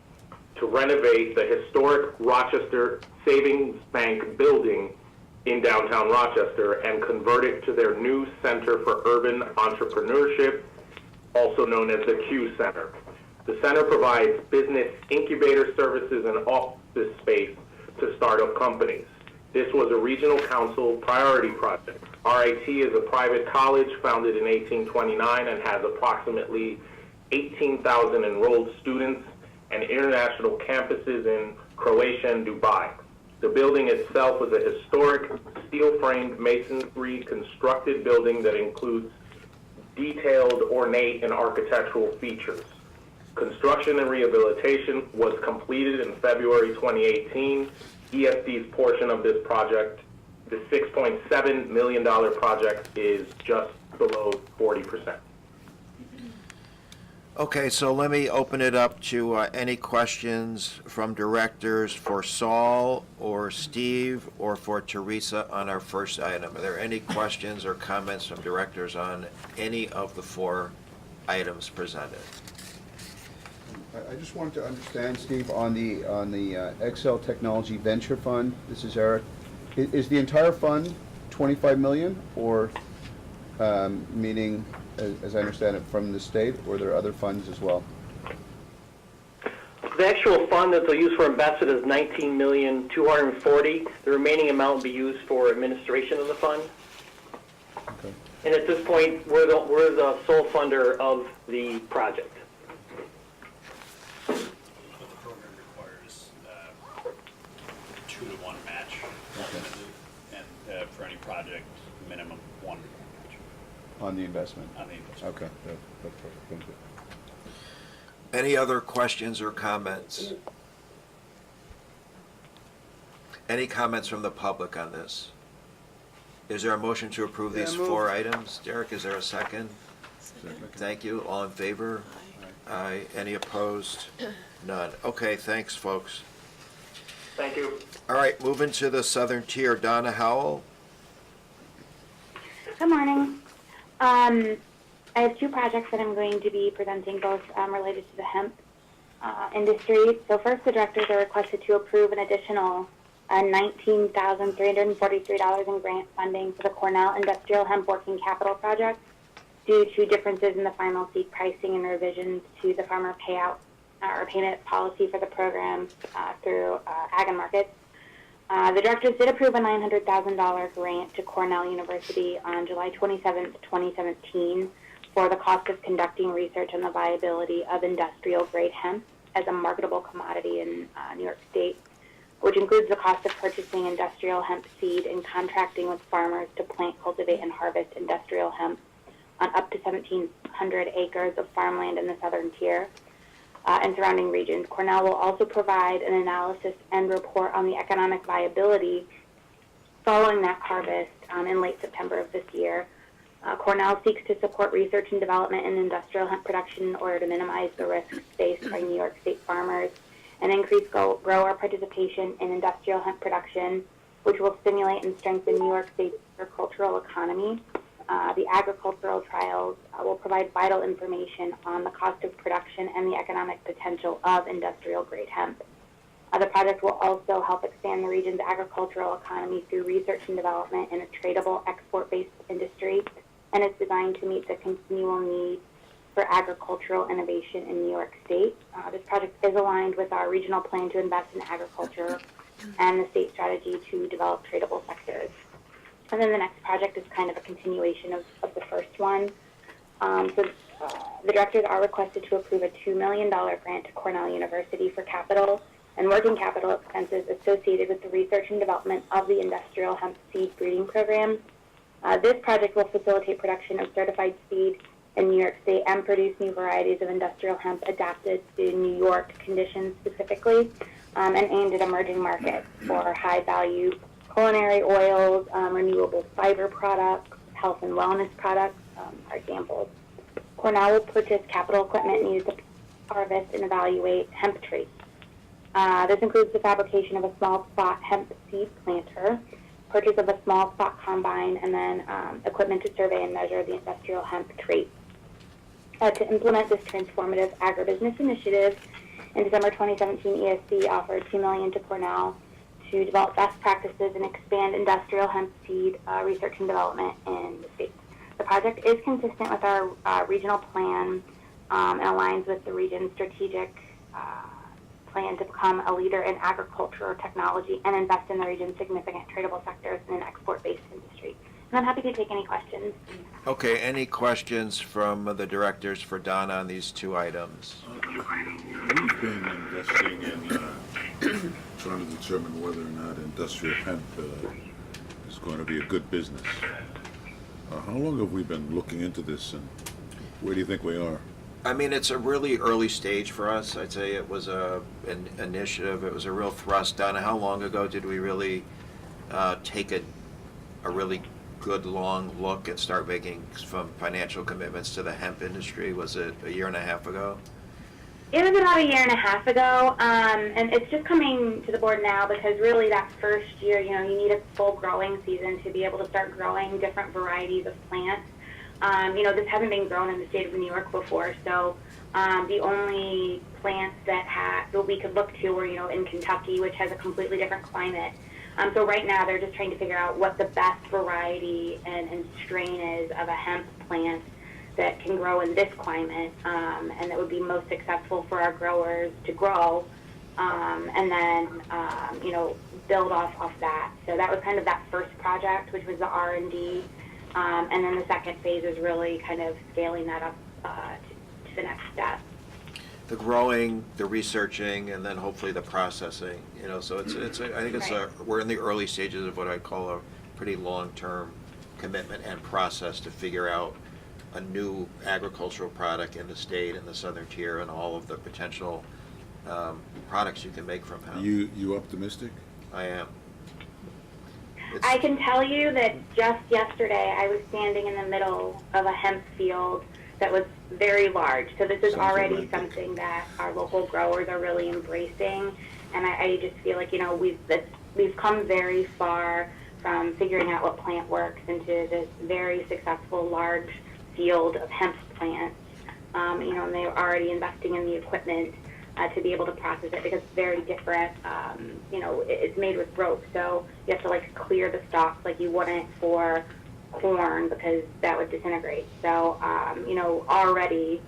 to renovate the historic Rochester Savings Bank building in downtown Rochester and convert it to their new Center for Urban Entrepreneurship, also known as the Q Center. The center provides business incubator services and office space to startup companies. This was a regional council priority project. RIT is a private college founded in 1829 and has approximately 18,000 enrolled students and international campuses in Croatia and Dubai. The building itself is a historic steel-framed masonry constructed building that includes detailed, ornate, and architectural features. Construction and rehabilitation was completed in February 2018. ESD's portion of this project, the $6.7 million project, is just below 40%. Okay, so let me open it up to any questions from directors for Saul or Steve or for Teresa on our first item. Are there any questions or comments from directors on any of the four items presented? I just wanted to understand, Steve, on the Excel Technology Venture Fund, this is Eric, is the entire fund 25 million, or meaning, as I understand it, from the state, or are there other funds as well? The actual fund that they'll use for investment is $19,240,000. The remaining amount will be used for administration of the fund. Okay. And at this point, we're the sole funder of the project. The program requires 2-to-1 match, and for any project, minimum 1 match On the investment? on the investment. Okay, that's perfect, thank you. Any other questions or comments? Any comments from the public on this? Is there a motion to approve these four items? Derek, is there a second? Thank you. All in favor? Aye. Any opposed? None. Okay, thanks, folks. Thank you. All right, moving to the southern tier. Donna Howell. Good morning. I have two projects that I'm going to be presenting, both related to the hemp industry. So first, the directors are requested to approve an additional $19,343 in grant funding for the Cornell Industrial Hemp Working Capital Project due to differences in the final seed pricing and revisions to the farmer payout or payment policy for the program through Ag and Markets. The directors did approve a $900,000 grant to Cornell University on July 27, 2017 for the cost of conducting research on the viability of industrial-grade hemp as a marketable commodity in New York State, which includes the cost of purchasing industrial hemp seed and contracting with farmers to plant, cultivate, and harvest industrial hemp on up to 1,700 acres of farmland in the southern tier and surrounding regions. Cornell will also provide an analysis and report on the economic viability Following that harvest in late September of this year, Cornell seeks to support research and development in industrial hemp production in order to minimize the risks faced by New York State farmers and increase grower participation in industrial hemp production, which will stimulate and strengthen New York State's agricultural economy. The agricultural trials will provide vital information on the cost of production and the economic potential of industrial-grade hemp. The project will also help expand the region's agricultural economy through research and development in a tradable, export-based industry, and it's designed to meet the continual need for agricultural innovation in New York State. This project is aligned with our regional plan to invest in agriculture and the state strategy to develop tradable sectors. And then the next project is kind of a continuation of the first one. The directors are requested to approve a $2 million grant to Cornell University for capital and working capital expenses associated with the research and development of the industrial hemp seed breeding program. This project will facilitate production of certified seed in New York State and produce new varieties of industrial hemp adapted to New York conditions specifically, and aimed at emerging markets for high-value culinary oils, renewable fiber products, health and wellness products are examples. Cornell will purchase capital equipment needed to harvest and evaluate hemp traits. This includes the fabrication of a small spot hemp seed planter, purchase of a small spot combine, and then equipment to survey and measure the industrial hemp traits. To implement this transformative agribusiness initiative, in December 2017, ESD offered $2 million to Cornell to develop best practices and expand industrial hemp seed research and development in the state. The project is consistent with our regional plan and aligns with the region's strategic plan to become a leader in agriculture technology and invest in the region's significant tradable sectors in an export-based industry. And I'm happy to take any questions. Okay, any questions from the directors for Donna on these two items? We've been investing in trying to determine whether or not industrial hemp is going to be a good business. How long have we been looking into this, and where do you think we are? I mean, it's a really early stage for us. I'd say it was an initiative. It was a real thrust. Donna, how long ago did we really take a really good long look and start making some financial commitments to the hemp industry? Was it a year and a half ago? It was about a year and a half ago, and it's just coming to the board now because really that first year, you need a full growing season to be able to start growing different varieties of plants. This hasn't been grown in the state of New York before, so the only plants that we could look to were, in Kentucky, which has a completely different climate. So right now they're just trying to figure out what the best variety and strain is of a hemp plant that can grow in this climate, and that would be most successful for our growers to grow, and then, build off that. So that was kind of that first project, which was the R&D, and then the second phase is really kind of scaling that up to the next step. The growing, the researching, and then hopefully the processing. So we're in the early stages of what I call a pretty long-term commitment and process to figure out a new agricultural product in the state, in the southern tier, and all of the potential products you can make from hemp. You optimistic? I am. I can tell you that just yesterday I was standing in the middle of a hemp field that was very large. So this is already something that our local growers are really embracing, and I just feel like we've come very far from figuring out what plant works into this very successful large field of hemp plants. And they're already investing in the equipment to be able to process it because it's very different. It's made with rope, so you have to clear the stalks like you wouldn't for corn because that would disintegrate. So, already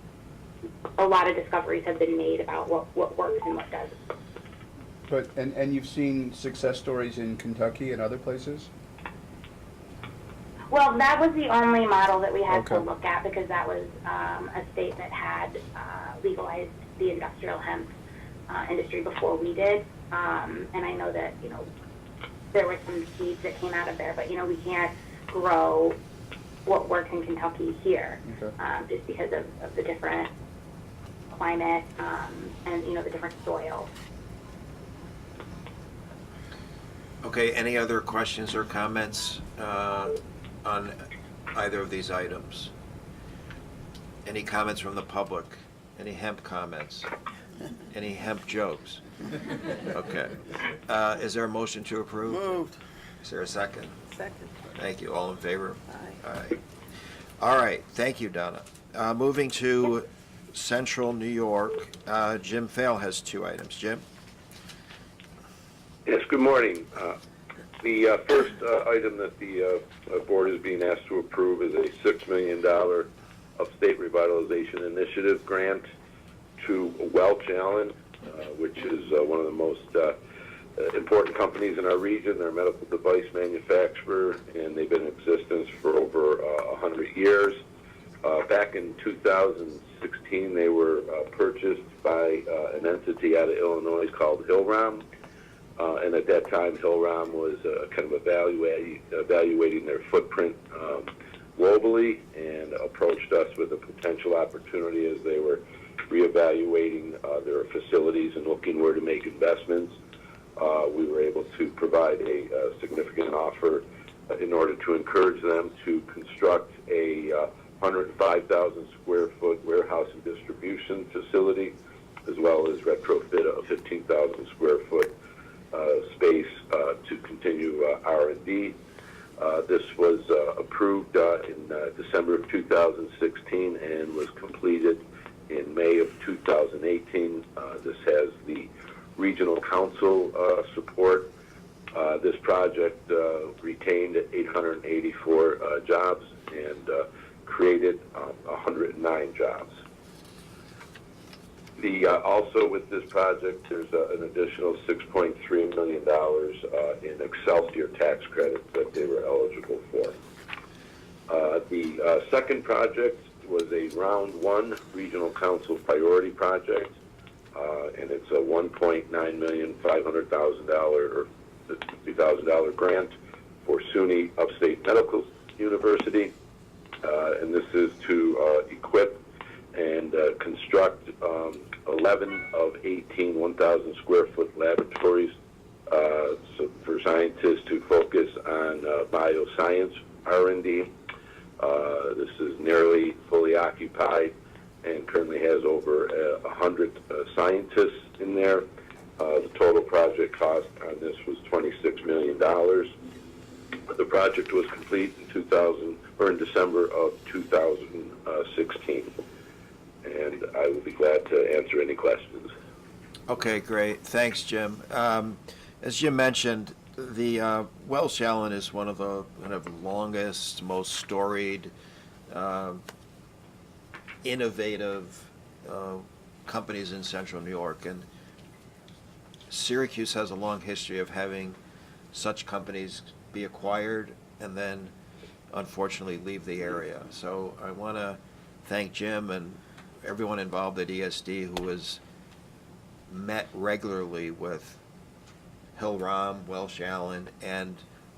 a lot of discoveries have been made about what works and what doesn't. But, and you've seen success stories in Kentucky and other places? Well, that was the only model that we had to Okay. look at because that was a state that had legalized the industrial hemp industry before we did. And I know that, there were some seeds that came out of there, but, we can't grow what works in Kentucky here just because of the different climate and, the different soil. Okay, any other questions or comments on either of these items? Any comments from the public? Any hemp comments? Any hemp jokes? Okay. Is there a motion to approve? Moved. Is there a second? Second. Thank you. All in favor? Aye. Aye. All right, thank you, Donna. Moving to Central New York, Jim Fail has 2 items. Jim? Yes, good morning. The first item that the board is being asked to approve is a $6 million Upstate Revitalization Initiative grant to Welch Allen, which is one of the most important companies in our region. They're a medical device manufacturer, and they've been in existence for over 100 years. Back in 2016, they were purchased by an entity out of Illinois called Hillrom. And at that time, Hillrom was kind of evaluating their footprint globally and approached us with a potential opportunity as they were reevaluating their facilities and looking where to make investments. We were able to provide a significant offer in order to encourage them to construct a 105,000 square foot warehouse and distribution facility, as well as retrofit a 15,000 square foot space to continue R&D. This was approved in December of 2016 and was completed in May of 2018. This has the regional council support. This project retained 884 jobs and created 109 jobs. Also with this project, there's an additional $6.3 million in Excelsior tax credits that they were eligible for. The second project was a Round 1 Regional Council Priority Project, and it's a $1.9,500,000 or $50,000 grant for SUNY Upstate Medical University, and this is to equip and construct 11 of 18 1,000 square foot laboratories for scientists to focus on bioscience R&D. This is nearly fully occupied and currently has over 100 scientists in there. The total project cost on this was $26 million. The project was complete in December of 2016. And I will be glad to answer any questions. Okay, great. Thanks, Jim. As Jim mentioned, the Welch Allen is one of the kind of longest, most storied, innovative companies in Central New York, and Syracuse has a long history of having such companies be acquired and then unfortunately leave the area. So I want to thank Jim and everyone involved at ESD who has met regularly with Hillrom, Welch Allen, and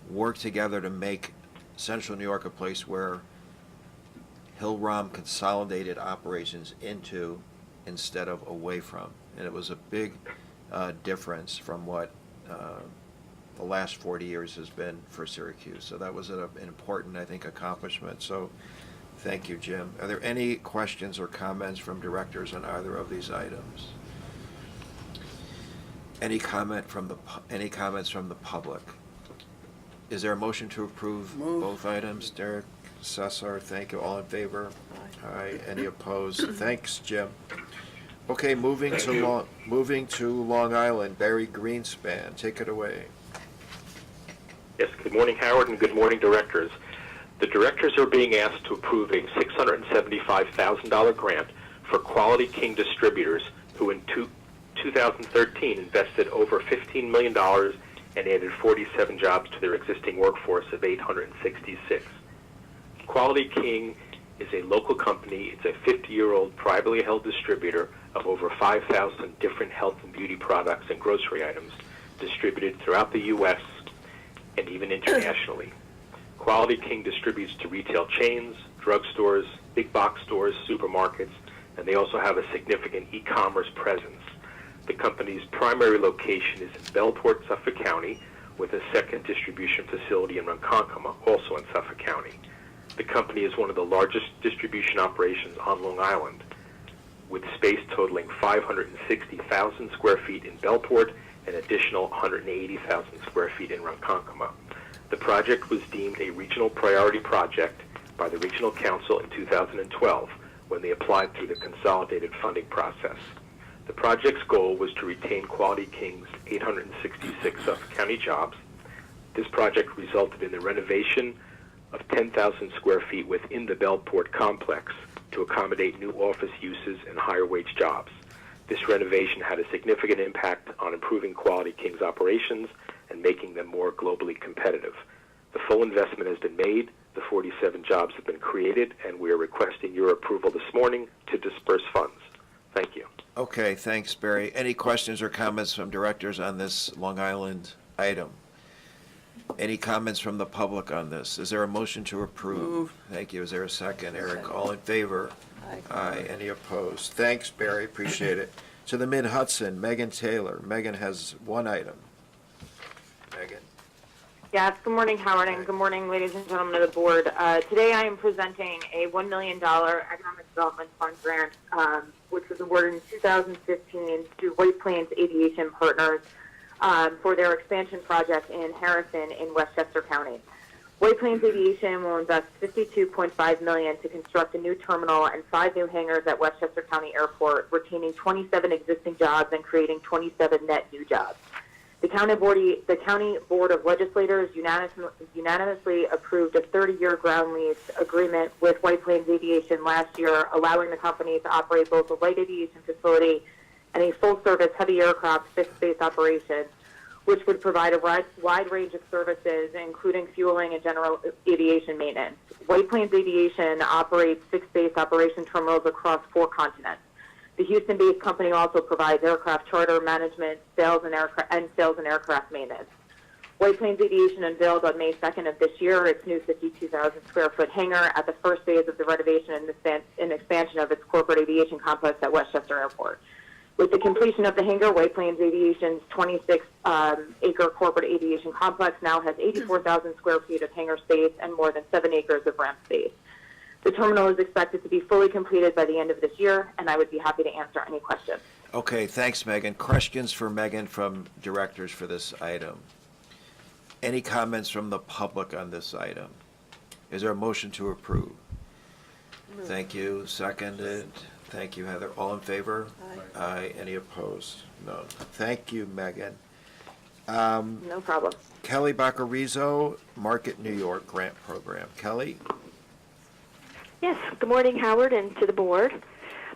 worked together to make Central New York a place where Hillrom consolidated operations into instead of away from. And it was a big difference from what the last 40 years has been for Syracuse. So that was an important, I think, accomplishment. So thank you, Jim. Are there any questions or comments from directors on either of these items? Any comments from the public? Is there a motion to approve both items? Derek, Cesar, thank you. All in favor? Aye. Any opposed? Thanks, Jim. Okay, moving to Long Island, Barry Greenspan, take it away. Yes, good morning, Howard, and good morning, directors. The directors are being asked to approve a $675,000 grant for Quality King Distributors, who in 2013 invested over $15 million and added 47 jobs to their existing workforce of 866. Quality King is a local company. It's a 50-year-old privately held distributor of over 5,000 different health and beauty products and grocery items distributed throughout the U.S. and even internationally. Quality King distributes to retail chains, drugstores, big box stores, supermarkets, and they also have a significant e-commerce presence. The company's primary location is in Bellport, Suffolk County, with a second distribution facility in Ronkonkoma, also in Suffolk County. The company is one of the largest distribution operations on Long Island, with space totaling 560,000 square feet in Bellport and additional 180,000 square feet in Ronkonkoma. The project was deemed a regional priority project by the Regional Council in 2012 when they applied through the consolidated funding process. The project's goal was to retain Quality King's 866 Suffolk County jobs. This project resulted in the renovation of 10,000 square feet within the Bellport complex to accommodate new office uses and higher wage jobs. This renovation had a significant impact on improving Quality King's operations and making them more globally competitive. The full investment has been made, the 47 jobs have been created, and we are requesting your approval this morning to disperse funds. Thank you. Okay, thanks, Barry. Any questions or comments from directors on this Long Island item? Any comments from the public on this? Is there a motion to approve? Move. Thank you. Is there a second? Eric, all in favor? Aye. Any opposed? Thanks, Barry. Appreciate it. To the Mid-Hudson, Megan Taylor. Megan has one item. Megan. Yes, good morning, Howard, and good morning, ladies and gentlemen of the board. Today I am presenting a $1 million Economic Development Fund grant, which was awarded in 2015 to White Plains Aviation Partners for their expansion project in Harrison in Westchester County. White Plains Aviation will invest $52.5 million to construct a new terminal and 5 new hangars at Westchester County Airport, retaining 27 existing jobs and creating 27 net new jobs. The County Board of Legislators unanimously approved a 30-year ground lease agreement with White Plains Aviation last year, allowing the company to operate both a light aviation facility and a full-service heavy aircraft fixed-base operation, which would provide a wide range of services, including fueling and general aviation maintenance. White Plains Aviation operates fixed-base operation terminals across 4 continents. The Houston-based company also provides aircraft charter management, sales and aircraft maintenance. White Plains Aviation unveiled on May 2nd of this year its new 52,000 square foot hangar at the first phase of the renovation and expansion of its corporate aviation complex at Westchester Airport. With the completion of the hangar, White Plains Aviation's 26-acre corporate aviation complex now has 84,000 square feet of hangar space and more than 7 acres of ramp space. The terminal is expected to be fully completed by the end of this year, and I would be happy to answer any questions. Okay, thanks, Megan. Questions for Megan from directors for this item? Any comments from the public on this item? Is there a motion to approve? Move. Thank you. Seconded. Thank you, Heather. All in favor? Aye. Aye. Any opposed? No. Thank you, Megan. No problem. Kelly Baccarizzo, Market New York Grant Program. Kelly? Yes, good morning, Howard, and to the board.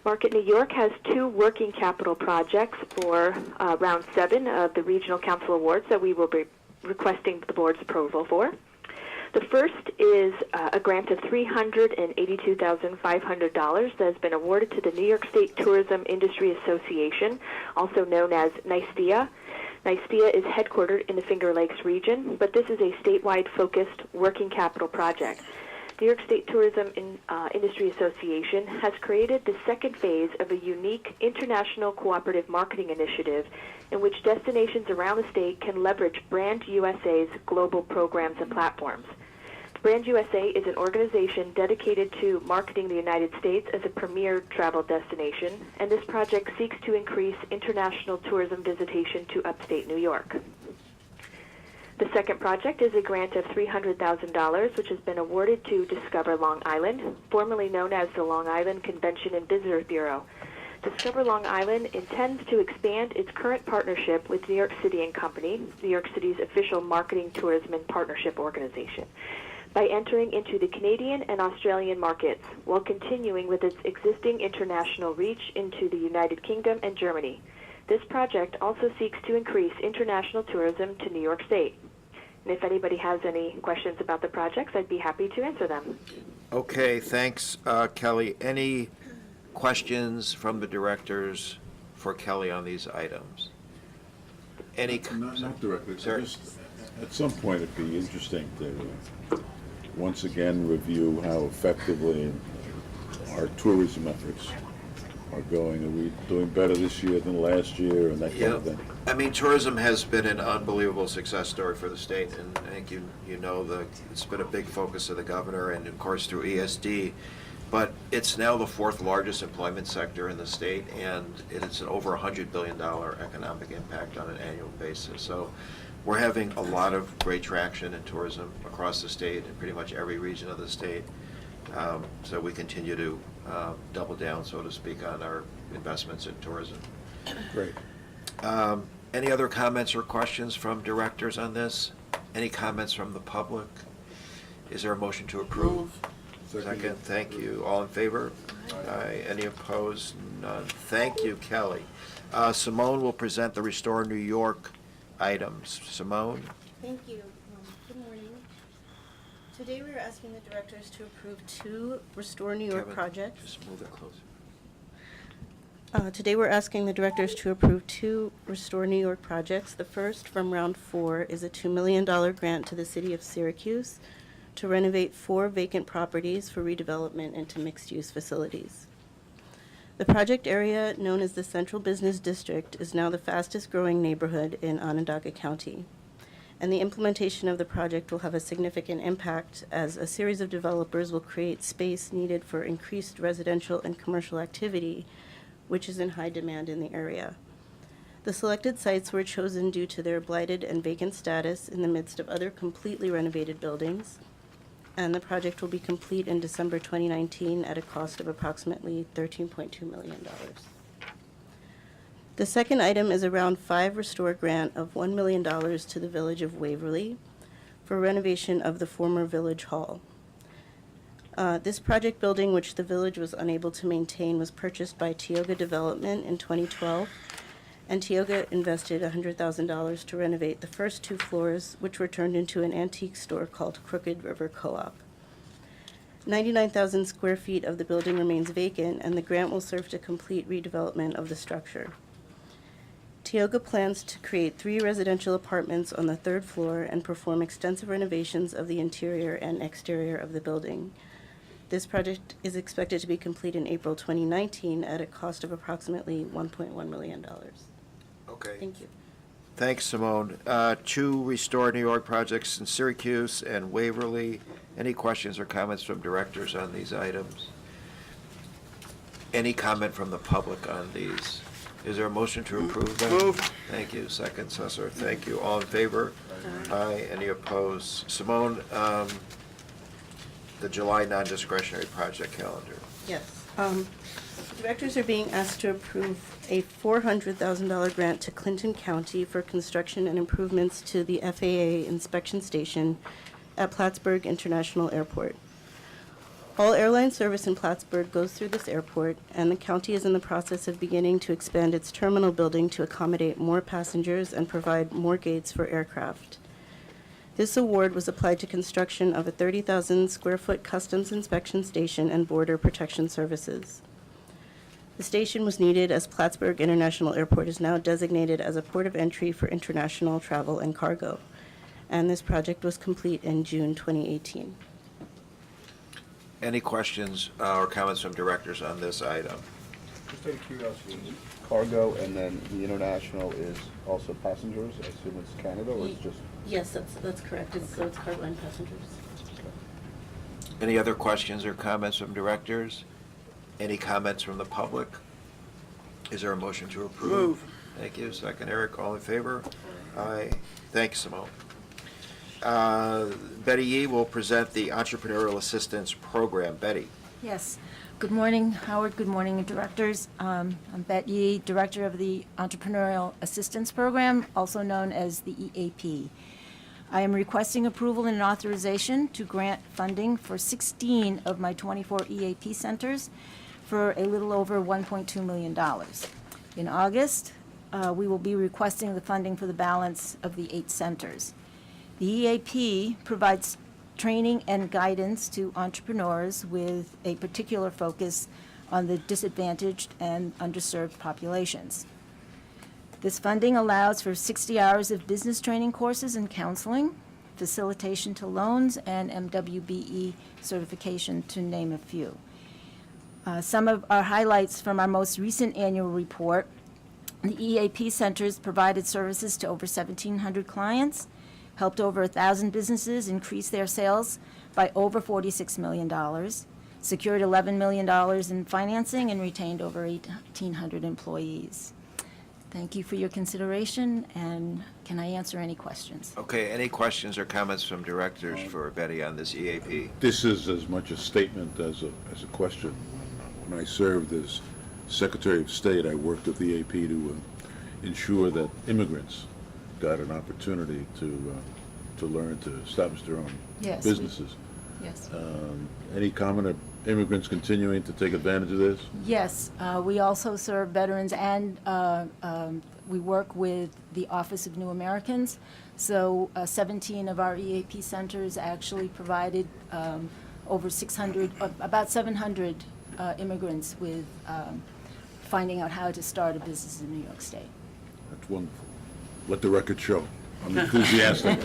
Market New York has 2 working capital projects for Round 7 of the Regional Council Awards that we will be requesting the board's approval for. The first is a grant of $382,500 that has been awarded to the New York State Tourism Industry Association, also known as NYSTIA. NYSTIA is headquartered in the Finger Lakes region, but this is a statewide focused working capital project. New York State Tourism Industry Association has created the second phase of a unique international cooperative marketing initiative in which destinations around the state can leverage Brand USA's global programs and platforms. Brand USA is an organization dedicated to marketing the United States as a premier travel destination, and this project seeks to increase international tourism visitation to upstate New York. The second project is a grant of $300,000, which has been awarded to Discover Long Island, formerly known as the Long Island Convention and Visitors Bureau. Discover Long Island intends to expand its current partnership with New York City & Company, New York City's official marketing, tourism, and partnership organization, by entering into the Canadian and Australian markets, while continuing with its existing international reach into the United Kingdom and Germany. This project also seeks to increase international tourism to New York State. And if anybody has any questions about the projects, I'd be happy to answer them. Okay, thanks, Kelly. Any questions from the directors for Kelly on these items? Any? Not directly. Sir? Just at some point, it'd be interesting to once again review how effectively our tourism efforts are going? Are we doing better this year than last year and that kind of thing? I mean, tourism has been an unbelievable success story for the state, and I think you know it's been a big focus of the governor and of course through ESD. But it's now the fourth largest employment sector in the state, and it's an over $100 billion economic impact on an annual basis. So we're having a lot of great traction in tourism across the state in pretty much every region of the state. So we continue to double down, so to speak, on our investments in tourism. Great. Any other comments or questions from directors on this? Any comments from the public? Is there a motion to approve? Second, thank you. All in favor? Aye. Any opposed? None. Thank you, Kelly. Simone will present the Restore New York items. Simone? Thank you. Good morning. Today we are asking the directors to approve two Restore New York Kevin, projects. just move it closer. Today we're asking the directors to approve two Restore New York projects. The first, from round 4, is a $2 million grant to the city of Syracuse to renovate 4 vacant properties for redevelopment into mixed-use facilities. The project area, known as the Central Business District, is now the fastest-growing neighborhood in Onondaga County. And the implementation of the project will have a significant impact as a series of developers will create space needed for increased residential and commercial activity, which is in high demand in the area. The selected sites were chosen due to their blighted and vacant status in the midst of other completely renovated buildings, and the project will be complete in December 2019 at a cost of approximately $13.2 million. The second item is a Round 5 Restore grant of $1 million to the Village of Waverly for renovation of the former Village Hall. This project building, which the village was unable to maintain, was purchased by Tioga Development in 2012, and Tioga invested $100,000 to renovate the first 2 floors, which were turned into an antique store called Crooked River Co-op. 99,000 square feet of the building remains vacant, and the grant will serve to complete redevelopment of the structure. Tioga plans to create 3 residential apartments on the 3rd floor and perform extensive renovations of the interior and exterior of the building. This project is expected to be complete in April 2019 at a cost of approximately $1.1 million. Okay. Thank you. Thanks, Simone. 2 Restore New York projects in Syracuse and Waverly. Any questions or comments from directors on these items? Any comment from the public on these? Is there a motion to approve them? Moved. Thank you. Second, Cesar. Thank you. All in favor? Aye. Any opposed? Simone, the July non-discretionary project calendar. Yes. Directors are being asked to approve a $400,000 grant to Clinton County for construction and improvements to the FAA inspection station at Plattsburgh International Airport. All airline service in Plattsburgh goes through this airport, and the county is in the process of beginning to expand its terminal building to accommodate more passengers and provide more gates for aircraft. This award was applied to construction of a 30,000 square foot customs inspection station and border protection services. The station was needed as Plattsburgh International Airport is now designated as a port of entry for international travel and cargo, and this project was complete in June 2018. Any questions or comments from directors on this item? Just out of curiosity, cargo and then the international is also passengers? I assume it's Canada, or it's just? Yes, that's correct. So it's cargo and passengers. Any other questions or comments from directors? Any comments from the public? Is there a motion to approve? Move. Thank you. Second, Eric. All in favor? Aye. Thanks, Simone. Betty Yee will present the Entrepreneurial Assistance Program. Betty. Yes. Good morning, Howard. Good morning, directors. I'm Bet Yee, Director of the Entrepreneurial Assistance Program, also known as the EAP. I am requesting approval and authorization to grant funding for 16 of my 24 EAP centers for a little over $1.2 million. In August, we will be requesting the funding for the balance of the 8 centers. The EAP provides training and guidance to entrepreneurs with a particular focus on the disadvantaged and underserved populations. This funding allows for 60 hours of business training courses and counseling, facilitation to loans, and MWBE certification, to name a few. Some of our highlights from our most recent annual report: the EAP centers provided services to over 1,700 clients, helped over 1,000 businesses increase their sales by over $46 million, secured $11 million in financing, and retained over 1,800 employees. Thank you for your consideration, and can I answer any questions? Okay, any questions or comments from directors for Betty on this EAP? This is as much a statement as a question. When I served as Secretary of State, I worked with the AP to ensure that immigrants got an opportunity to learn to establish their own businesses. Yes. Any comment of immigrants continuing to take advantage of this? Yes, we also serve veterans, and we work with the Office of New Americans. So 17 of our EAP centers actually provided over 600, about 700 immigrants with finding out how to start a business in New York State. That's wonderful. Let the record show. I'm enthusiastic.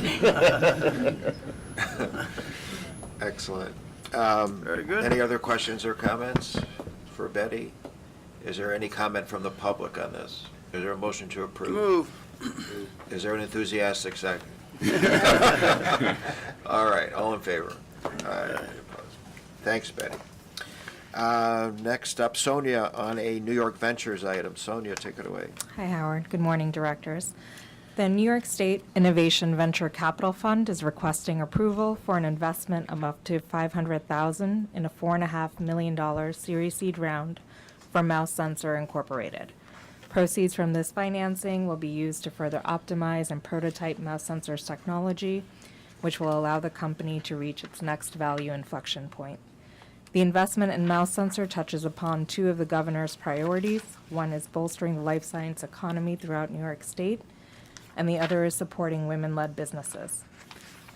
Excellent. Very good. Any other questions or comments for Betty? Is there any comment from the public on this? Is there a motion to approve? Move. Is there an enthusiastic second? All right, all in favor? Thanks, Betty. Next up, Sonia on a New York Ventures item. Sonia, take it away. Hi, Howard. Good morning, directors. The New York State Innovation Venture Capital Fund is requesting approval for an investment of up to $500,000 in a $4.5 million Series Seed round for Mouse Sensor Incorporated. Proceeds from this financing will be used to further optimize and prototype Mouse Sensor's technology, which will allow the company to reach its next value inflection point. The investment in Mouse Sensor touches upon two of the governor's priorities. One is bolstering the life science economy throughout New York State, and the other is supporting women-led businesses.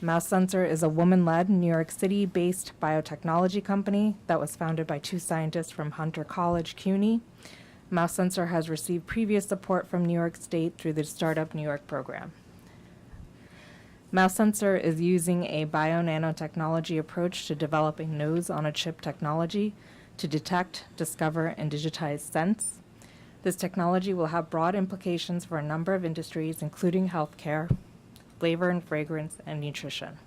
Mouse Sensor is a woman-led, New York City-based biotechnology company that was founded by two scientists from Hunter College, CUNY. Mouse Sensor has received previous support from New York State through the Startup New York program. Mouse Sensor is using a bio-nanotechnology approach to developing nose-on-a-chip technology to detect, discover, and digitize scents. This technology will have broad implications for a number of industries, including healthcare, flavor and fragrance, and nutrition.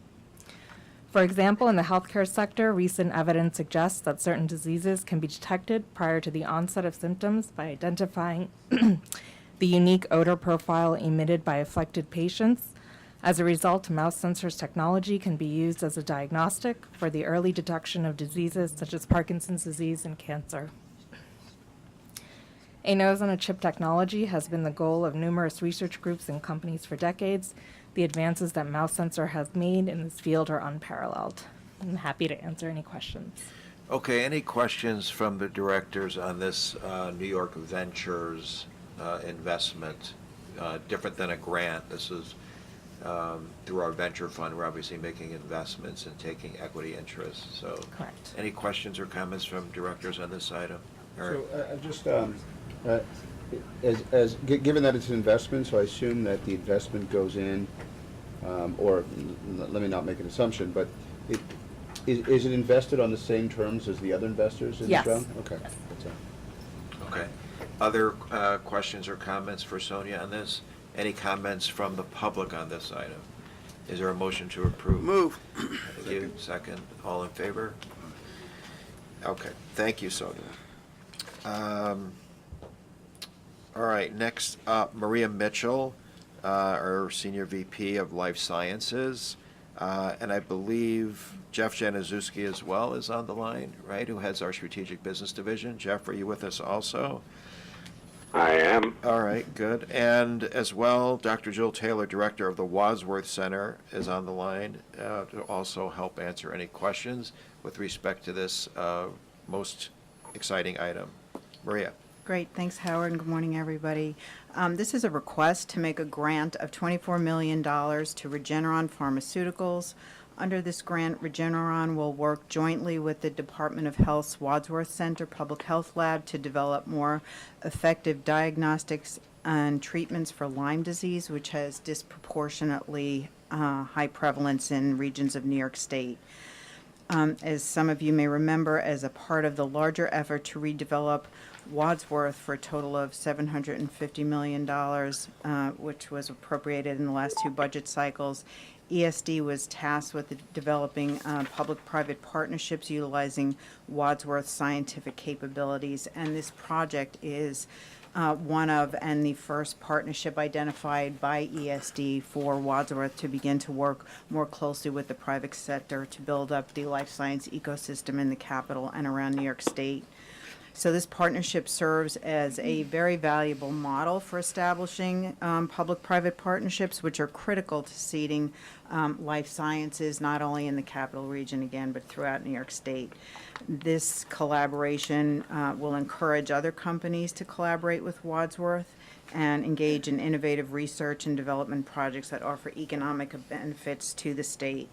For example, in the healthcare sector, recent evidence suggests that certain diseases can be detected prior to the onset of symptoms by identifying the unique odor profile emitted by afflicted patients. As a result, Mouse Sensor's technology can be used as a diagnostic for the early detection of diseases such as Parkinson's disease and cancer. A nose-on-a-chip technology has been the goal of numerous research groups and companies for decades. The advances that Mouse Sensor has made in this field are unparalleled. I'm happy to answer any questions. Okay, any questions from the directors on this New York Ventures investment? Different than a grant. This is through our venture fund. We're obviously making investments and taking equity interest. So, correct. Any questions or comments from directors on this item? Eric? So given that it's an investment, so I assume that the investment goes in, or let me not make an assumption, but is it invested on the same terms as the other investors in Yes. this round? Okay. Yes. That's it. Okay. Other questions or comments for Sonia on this? Any comments from the public on this item? Is there a motion to approve? Move. Thank you. Second. All in favor? Okay. Thank you, Sonia. All right. Next up, Maria Mitchell, our Senior VP of Life Sciences. And I believe Jeff Januszewski as well is on the line, right, who heads our Strategic Business Division. Jeff, are you with us also? I am. All right, good. And as well, Dr. Jill Taylor, Director of the Wadsworth Center, is on the line to also help answer any questions with respect to this most exciting item. Maria. Great, thanks Howard, and good morning everybody. This is a request to make a grant of $24 million to Regeneron Pharmaceuticals. Under this grant, Regeneron will work jointly with the Department of Health's Wadsworth Center Public Health Lab to develop more effective diagnostics and treatments for Lyme disease, which has disproportionately high prevalence in regions of New York State. As some of you may remember, as a part of the larger effort to redevelop Wadsworth for a total of $750 million, which was appropriated in the last two budget cycles, ESD was tasked with developing public-private partnerships utilizing Wadsworth's scientific capabilities, and this project is one of and the first partnership identified by ESD for Wadsworth to begin to work more closely with the private sector to build up the life science ecosystem in the capital and around New York State. So this partnership serves as a very valuable model for establishing public-private partnerships, which are critical to seeding life sciences, not only in the capital region again, but throughout New York State. This collaboration will encourage other companies to collaborate with Wadsworth and engage in innovative research and development projects that offer economic benefits to the state.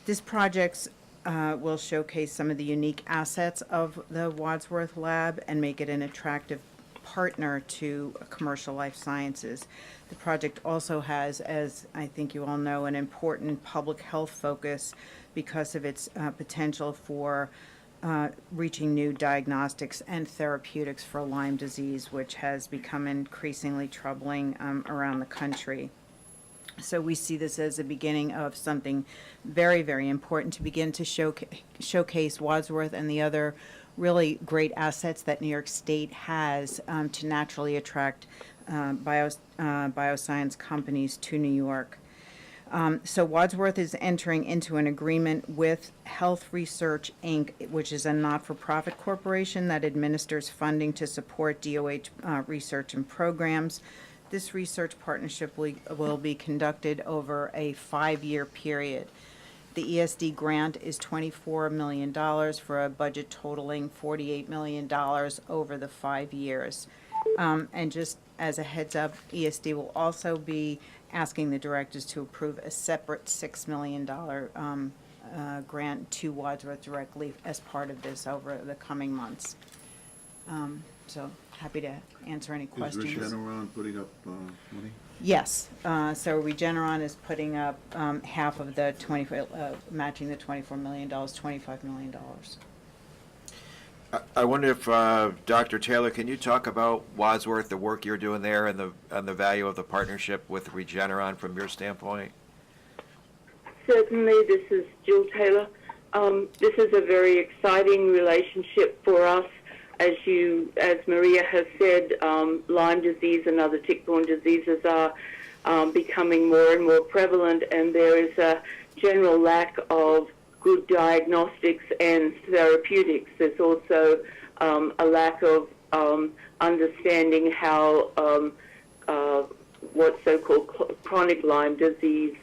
This project will showcase some of the unique assets of the Wadsworth Lab and make it an attractive partner to commercial life sciences. The project also has, as I think you all know, an important public health focus because of its potential for reaching new diagnostics and therapeutics for Lyme disease, which has become increasingly troubling around the country. So we see this as the beginning of something very, very important to begin to showcase Wadsworth and the other really great assets that New York State has to naturally attract bioscience companies to New York. So Wadsworth is entering into an agreement with Health Research, Inc., which is a not-for-profit corporation that administers funding to support DOH research and programs. This research partnership will be conducted over a 5-year period. The ESD grant is $24 million for a budget totaling $48 million over the 5 years. And just as a heads up, ESD will also be asking the directors to approve a separate $6 million grant to Wadsworth directly as part of this over the coming months. So happy to answer any questions. Is Regeneron putting up money? Yes, so Regeneron is putting up half of the matching the $24 million, $25 million. I wonder if, Dr. Taylor, can you talk about Wadsworth, the work you're doing there, and the value of the partnership with Regeneron from your standpoint? Certainly, this is Jill Taylor. This is a very exciting relationship for us. As Maria has said, Lyme disease and other tick-borne diseases are becoming more and more prevalent, and there is a general lack of good diagnostics and therapeutics. There's also a lack of understanding how what so-called chronic Lyme disease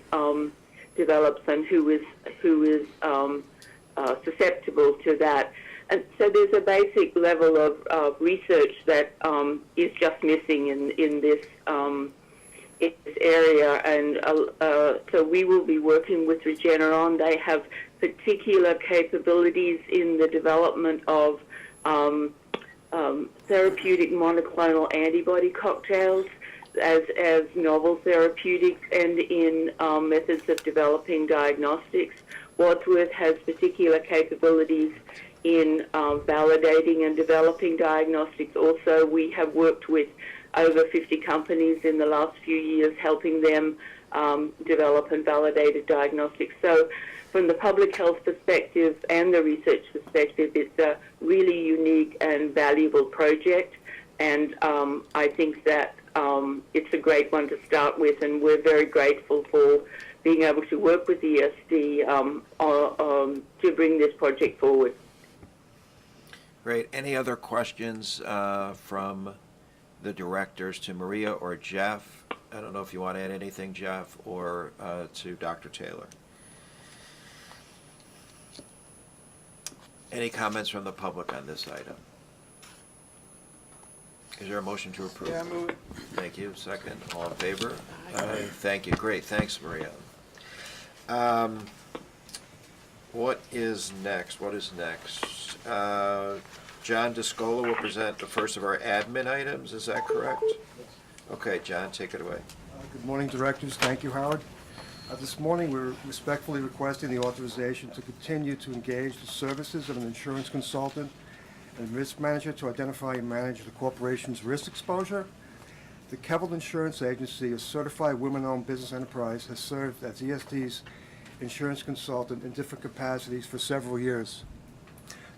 develops and who is susceptible to that. And so there's a basic level of research that is just missing in this area, and so we will be working with Regeneron. They have particular capabilities in the development of therapeutic monoclonal antibody cocktails as novel therapeutics and in methods of developing diagnostics. Wadsworth has particular capabilities in validating and developing diagnostics. Also, we have worked with over 50 companies in the last few years, helping them develop and validate diagnostics. So from the public health perspective and the research perspective, it's a really unique and valuable project, and I think that it's a great one to start with, and we're very grateful for being able to work with ESD to bring this project forward. Great. Any other questions from the directors to Maria or Jeff? I don't know if you want to add anything, Jeff, or to Dr. Taylor. Any comments from the public on this item? Is there a motion to approve? Yeah, I move it. Thank you. Second. All in favor? Aye. Thank you. Great. Thanks, Maria. What is next? John Discola will present the first of our admin items. Is that correct? Okay, John, take it away. Good morning, directors. Thank you, Howard. This morning, we're respectfully requesting the authorization to continue to engage the services of an insurance consultant and risk manager to identify and manage the corporation's risk exposure. The Kevel Insurance Agency, a certified women-owned business enterprise, has served as ESD's insurance consultant in different capacities for several years.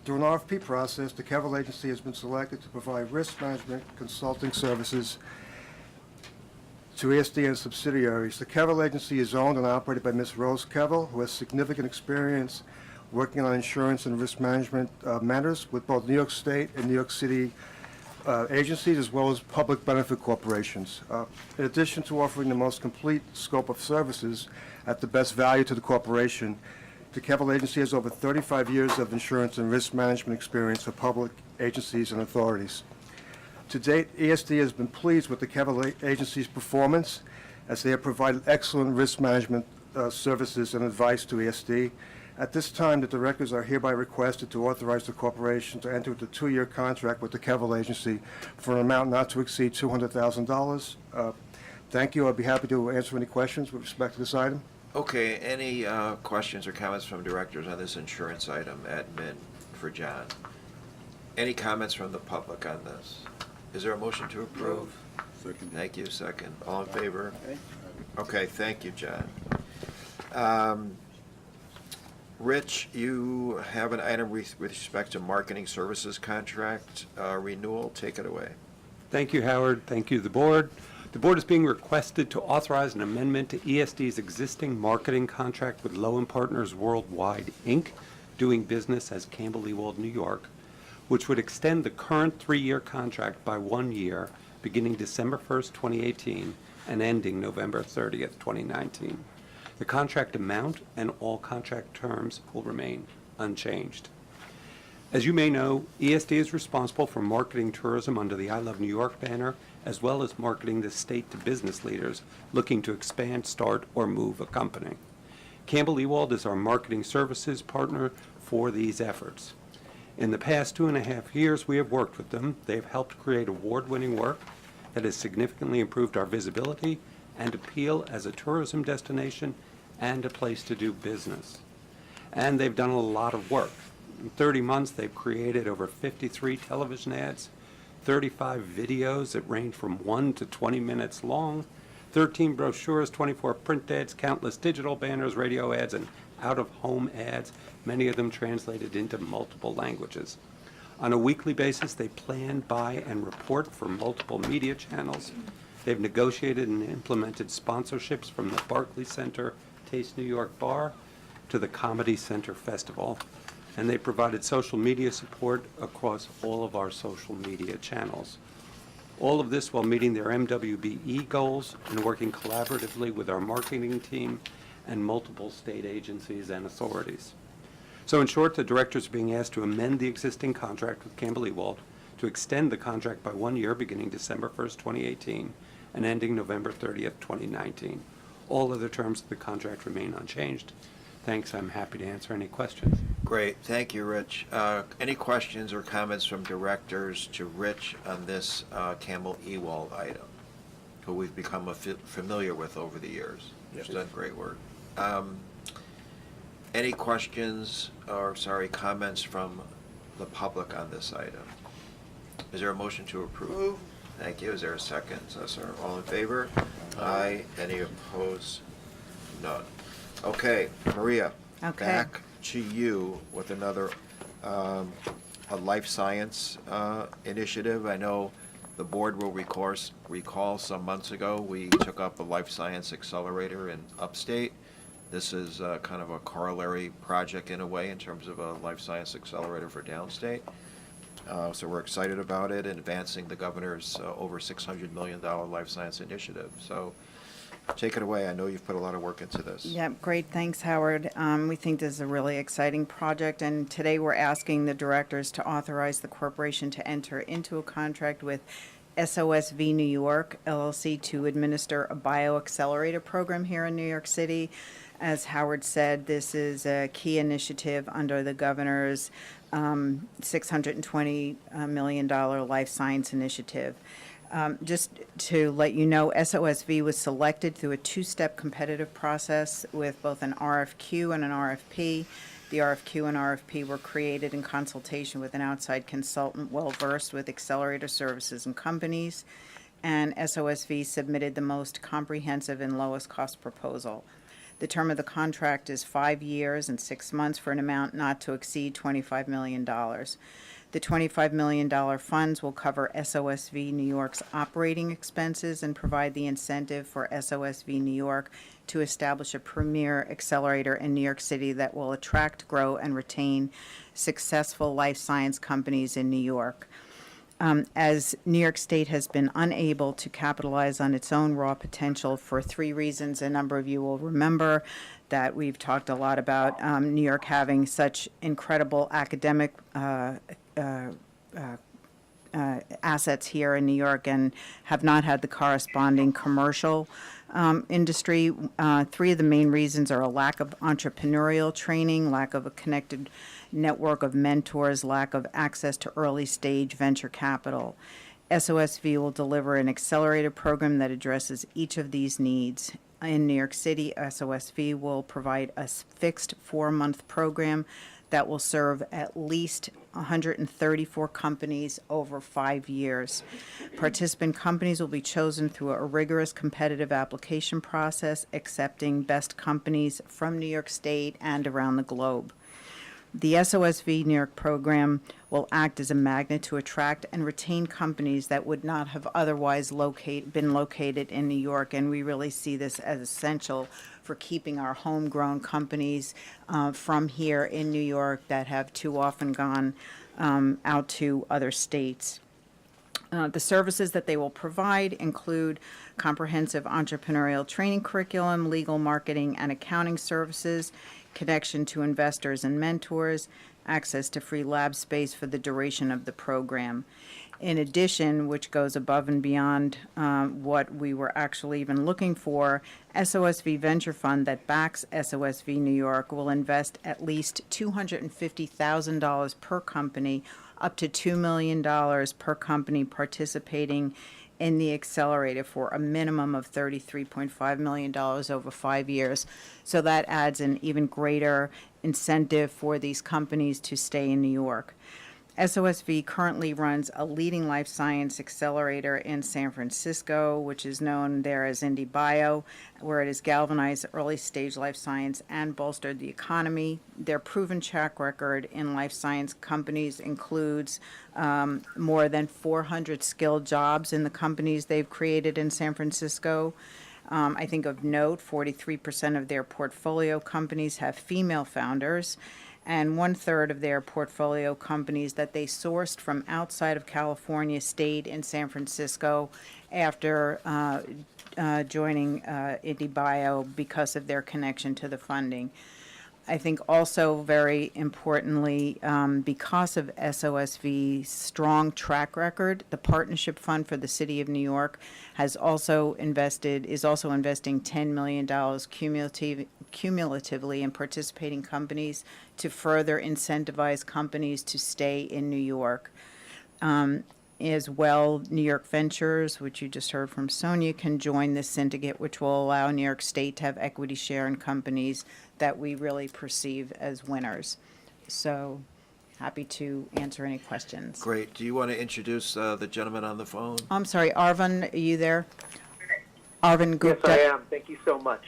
Through an RFP process, the Kevel Agency has been selected to provide risk management consulting services to ESD and subsidiaries. The Kevel Agency is owned and operated by Ms. Rose Kevel, who has significant experience working on insurance and risk management matters with both New York State and New York City agencies, as well as public benefit corporations. In addition to offering the most complete scope of services at the best value to the corporation, the Kevel Agency has over 35 years of insurance and risk management experience for public agencies and authorities. To date, ESD has been pleased with the Kevel Agency's performance, as they have provided excellent risk management services and advice to ESD. At this time, the directors are hereby requested to authorize the corporation to enter into a 2-year contract with the Kevel Agency for an amount not to exceed $200,000. Thank you. I'd be happy to answer any questions with respect to this item. Okay, any questions or comments from directors on this insurance item? Admin for John. Any comments from the public on this? Is there a motion to approve? Second. Thank you, second. All in favor? Okay, thank you, John. Rich, you have an item with respect to marketing services contract renewal. Take it away. Thank you, Howard. Thank you, the board. The board is being requested to authorize an amendment to ESD's existing marketing contract with Lowen Partners Worldwide, Inc., doing business as Campbell Ewald, New York, which would extend the current 3-year contract by 1 year, beginning December 1st, 2018, and ending November 30th, 2019. The contract amount and all contract terms will remain unchanged. As you may know, ESD is responsible for marketing tourism under the I Love New York banner, as well as marketing the state to business leaders looking to expand, start, or move a company. Campbell Ewald is our marketing services partner for these efforts. In the past 2.5 years, we have worked with them. They have helped create award-winning work that has significantly improved our visibility and appeal as a tourism destination and a place to do business. And they've done a lot of work. In 30 months, they've created over 53 television ads, 35 videos that range from 1 to 20 minutes long, 13 brochures, 24 print ads, countless digital banners, radio ads, and out-of-home ads, many of them translated into multiple languages. On a weekly basis, they plan, buy, and report for multiple media channels. They've negotiated and implemented sponsorships from the Barclays Center Taste New York Bar to the Comedy Center Festival, and they provided social media support across all of our social media channels. All of this while meeting their MWBE goals and working collaboratively with our marketing team and multiple state agencies and authorities. So in short, the directors are being asked to amend the existing contract with Campbell Ewald to extend the contract by 1 year beginning December 1st, 2018 and ending November 30th, 2019. All other terms of the contract remain unchanged. Thanks. I'm happy to answer any questions. Great. Thank you, Rich. Any questions or comments from directors to Rich on this Campbell Ewald item, who we've become familiar with over the years? He's done great work. Any questions or, comments from the public on this item? Is there a motion to approve? Thank you. Is there a second? Sir, all in favor? Aye. Any opposed? None. Okay, Maria. Okay. Back to you with another a life science initiative. I know the board will recall some months ago we took up a life science accelerator in upstate. This is kind of a corollary project in a way in terms of a life science accelerator for downstate. So we're excited about it and advancing the governor's over $600 million life science initiative. So take it away. I know you've put a lot of work into this. Yeah, great. Thanks, Howard. We think this is a really exciting project, and today we're asking the directors to authorize the corporation to enter into a contract with SOSV New York, LLC, to administer a bioaccelerator program here in New York City. As Howard said, this is a key initiative under the governor's $620 million life science initiative. Just to let you know, SOSV was selected through a two-step competitive process with both an RFQ and an RFP. The RFQ and RFP were created in consultation with an outside consultant well-versed with accelerator services and companies, and SOSV submitted the most comprehensive and lowest cost proposal. The term of the contract is 5 years and 6 months for an amount not to exceed $25 million. The $25 million funds will cover SOSV New York's operating expenses and provide the incentive for SOSV New York to establish a premier accelerator in New York City that will attract, grow, and retain successful life science companies in New York. As New York State has been unable to capitalize on its own raw potential for 3 reasons, a number of you will remember that we've talked a lot about New York having such incredible academic assets here in New York and have not had the corresponding commercial industry. 3 of the main reasons are a lack of entrepreneurial training, lack of a connected network of mentors, lack of access to early stage venture capital. SOSV will deliver an accelerator program that addresses each of these needs. In New York City, SOSV will provide a fixed 4-month program that will serve at least 134 companies over 5 years. Participant companies will be chosen through a rigorous competitive application process, accepting best companies from New York State and around the globe. The SOSV New York program will act as a magnet to attract and retain companies that would not have otherwise been located in New York, and we really see this as essential for keeping our homegrown companies from here in New York that have too often gone out to other states. The services that they will provide include comprehensive entrepreneurial training curriculum, legal, marketing, and accounting services, connection to investors and mentors, access to free lab space for the duration of the program. In addition, which goes above and beyond what we were actually even looking for, SOSV Venture Fund that backs SOSV New York will invest at least $250,000 per company, up to $2 million per company participating in the accelerator for a minimum of $33.5 million over 5 years. So that adds an even greater incentive for these companies to stay in New York. SOSV currently runs a leading life science accelerator in San Francisco, which is known there as IndieBio, where it has galvanized early stage life science and bolstered the economy. Their proven track record in life science companies includes more than 400 skilled jobs in the companies they've created in San Francisco. I think of note, 43% of their portfolio companies have female founders, and 1/3 of their portfolio companies that they sourced from outside of California stayed in San Francisco after joining IndieBio because of their connection to the funding. I think also very importantly, because of SOSV's strong track record, the Partnership Fund for the City of New York is also investing $10 million cumulatively in participating companies to further incentivize companies to stay in New York. As well, New York Ventures, which you just heard from Sonia, can join this syndicate, which will allow New York State to have equity share in companies that we really perceive as winners. So, happy to answer any questions. Great. Do you want to introduce the gentleman on the phone? I'm sorry, Arvind, are you there? Arvind Gupta. Yes, I am. Thank you so much.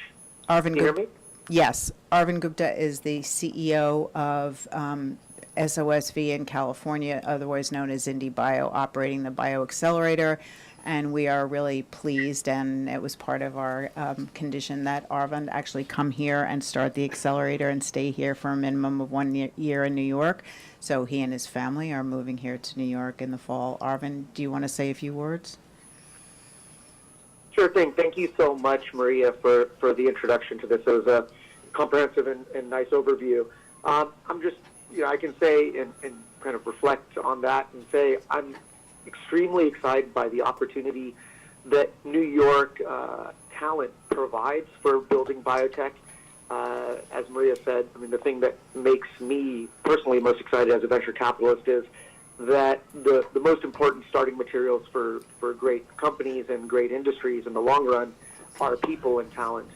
Arvind Can you hear me? Yes. Arvind Gupta is the CEO of SOSV in California, otherwise known as IndieBio, operating the bioaccelerator. And we are really pleased, and it was part of our condition that Arvind actually come here and start the accelerator and stay here for a minimum of 1 year in New York. So he and his family are moving here to New York in the fall. Arvind, do you want to say a few words? Sure thing. Thank you so much, Maria, for the introduction to this. It was a comprehensive and nice overview. I'm just, I can say and kind of reflect on that and say I'm extremely excited by the opportunity that New York talent provides for building biotech. As Maria said, I mean, the thing that makes me personally most excited as a venture capitalist is that the most important starting materials for great companies and great industries in the long run are people and talent.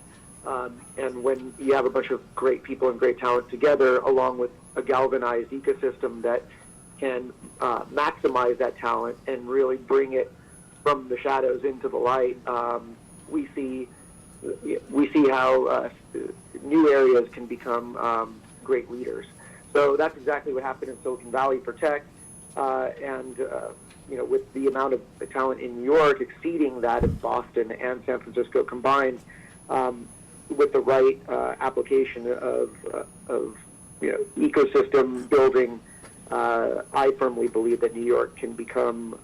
And when you have a bunch of great people and great talent together, along with a galvanized ecosystem that can maximize that talent and really bring it from the shadows into the light, we see how new areas can become great leaders. So that's exactly what happened in Silicon Valley for tech, and with the amount of talent in New York exceeding that of Boston and San Francisco combined, with the right application of ecosystem building, I firmly believe that New York can become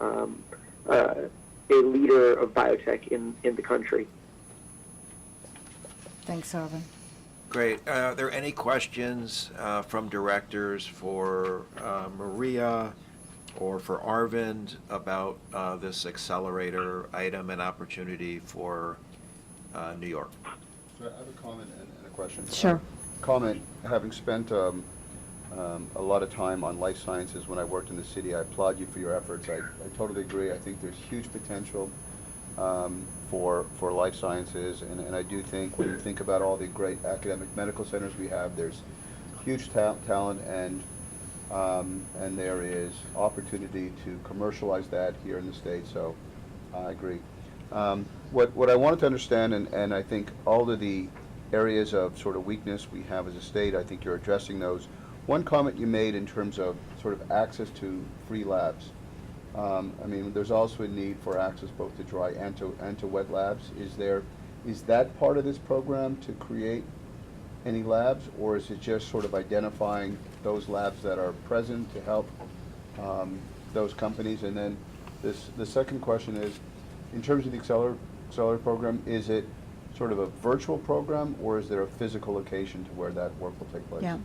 a leader of biotech in the country. Thanks, Arvin. Great. Are there any questions from directors for Maria or for Arvind about this accelerator item and opportunity for New York? So I have a comment and a question. Sure. Comment, having spent a lot of time on life sciences when I worked in the city, I applaud you for your efforts. I totally agree. I think there's huge potential for life sciences, and I do think when you think about all the great academic medical centers we have, there's huge talent and there is opportunity to commercialize that here in the state, so I agree. What I wanted to understand, and I think all of the areas of sort of weakness we have as a state, I think you're addressing those. One comment you made in terms of sort of access to free labs. I mean, there's also a need for access both to dry and to wet labs. Is that part of this program to create any labs, or is it just sort of identifying those labs that are present to help those companies? And then the second question is, in terms of the accelerator program, is it sort of a virtual program, or is there a physical location to where that work will take place? Yeah.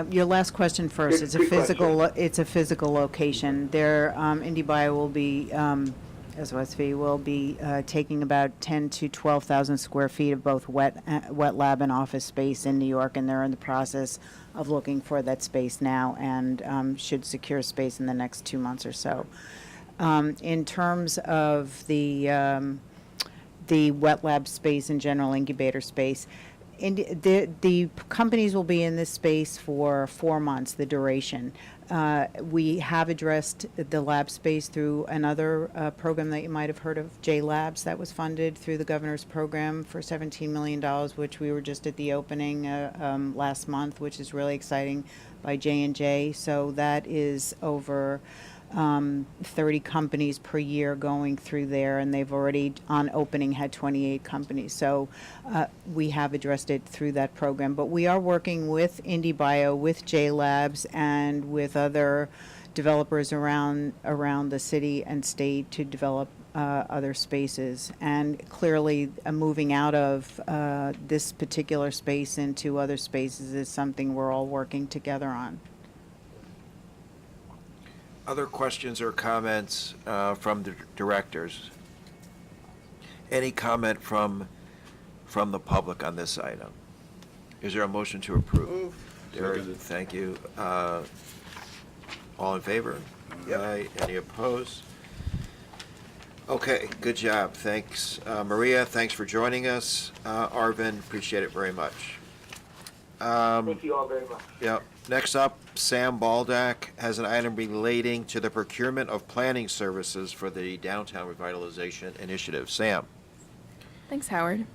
Your last question first. It's a physical location. There, IndieBio will be, SOSV will be taking about 10 to 12,000 square feet of both wet lab and office space in New York, and they're in the process of looking for that space now and should secure space in the next 2 months or so. In terms of the wet lab space and general incubator space, the companies will be in this space for 4 months, the duration. We have addressed the lab space through another program that you might have heard of, J Labs, that was funded through the governor's program for $17 million, which we were just at the opening last month, which is really exciting, by J&J. So that is over 30 companies per year going through there, and they've already on opening had 28 companies. So we have addressed it through that program. But we are working with IndieBio, with J Labs, and with other developers around the city and state to develop other spaces. And clearly moving out of this particular space into other spaces is something we're all working together on. Other questions or comments from the directors? Any comment from the public on this item? Is there a motion to approve? Derek, thank you. All in favor? Aye. Any opposed? Okay, good job. Thanks, Maria. Thanks for joining us. Arvind, appreciate it very much. Thank you all very much. Yeah. Next up, Sam Baldak has an item relating to the procurement of planning services for the Downtown Revitalization Initiative. Sam. Thanks, Howard.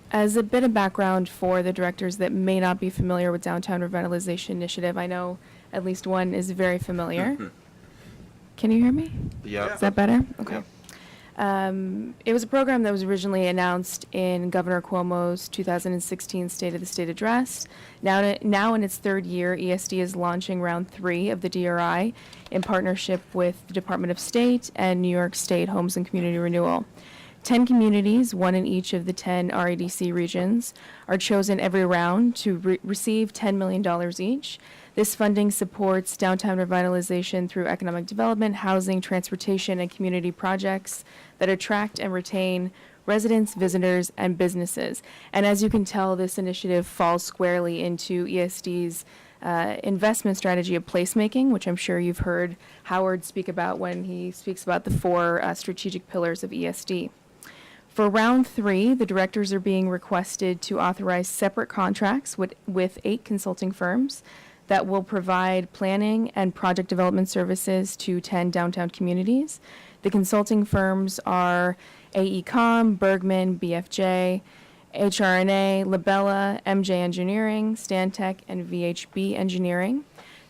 As a bit of background for the directors that may not be familiar with Downtown Revitalization Initiative, I know at least one is very familiar. Can you hear me? Yeah. Is that better? Okay. Yeah. It was a program that was originally announced in Governor Cuomo's 2016 State of the State Address. Now in its third year, ESD is launching round 3 of the DRI in partnership with the Department of State and New York State Homes and Community Renewal. 10 communities, one in each of the 10 RADC regions, are chosen every round to receive $10 million each. This funding supports downtown revitalization through economic development, housing, transportation, and community projects that attract and retain residents, visitors, and businesses. And as you can tell, this initiative falls squarely into ESD's investment strategy of placemaking, which I'm sure you've heard Howard speak about when he speaks about the 4 strategic pillars of ESD. For round 3, the directors are being requested to authorize separate contracts with 8 consulting firms that will provide planning and project development services to 10 downtown communities. The consulting firms are AECOM, Bergman, BFJ, HRNA, Labella, MJ Engineering, Stantec, and VHB Engineering.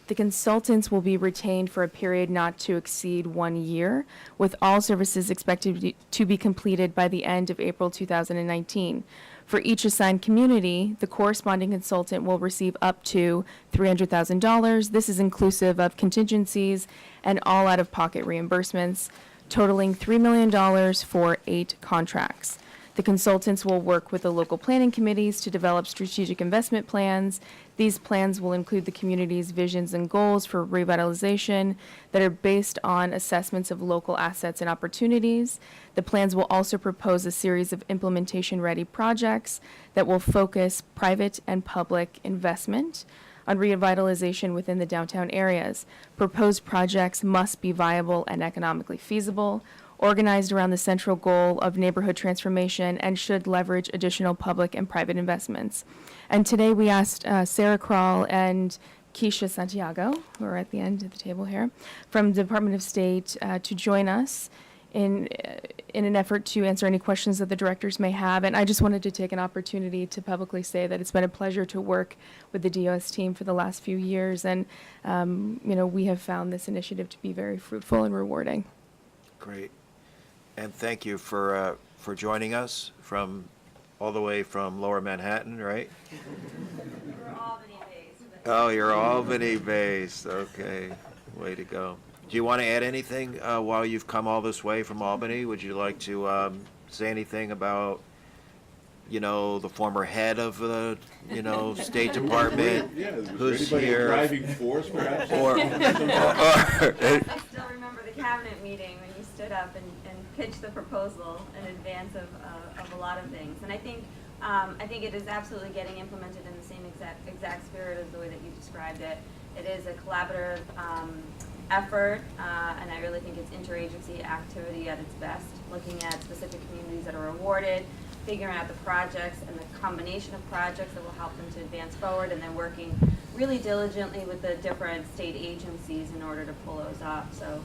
The consultants will be retained for a period not to exceed 1 year, with all services expected to be completed by the end of April 2019. For each assigned community, the corresponding consultant will receive up to $300,000. This is inclusive of contingencies and all out-of-pocket reimbursements, totaling $3 million for 8 contracts. The consultants will work with the local planning committees to develop strategic investment plans. These plans will include the community's visions and goals for revitalization that are based on assessments of local assets and opportunities. The plans will also propose a series of implementation-ready projects that will focus private and public investment on revitalization within the downtown areas. Proposed projects must be viable and economically feasible, organized around the central goal of neighborhood transformation, and should leverage additional public and private investments. And today we asked Sarah Kroll and Keisha Santiago, who are at the end of the table here, from the Department of State to join us in an effort to answer any questions that the directors may have. And I just wanted to take an opportunity to publicly say that it's been a pleasure to work with the DOS team for the last few years. And, we have found this initiative to be very fruitful and rewarding. Great. And thank you for joining us from all the way from Lower Manhattan, right? We're Albany-based. Oh, you're Albany-based. Okay, way to go. Do you want to add anything while you've come all this way from Albany? Would you like to say anything about, the former head of the, State Department, Yeah, was who's there anybody here? driving force, perhaps? I still remember the cabinet meeting when you stood up and pitched the proposal in advance of a lot of things. And I think it is absolutely getting implemented in the same exact spirit as the way that you described it. It is a collaborative effort, and I really think it's interagency activity at its best, looking at specific communities that are awarded, figuring out the projects and the combination of projects that will help them to advance forward, and then working really diligently with the different state agencies in order to pull those up. So,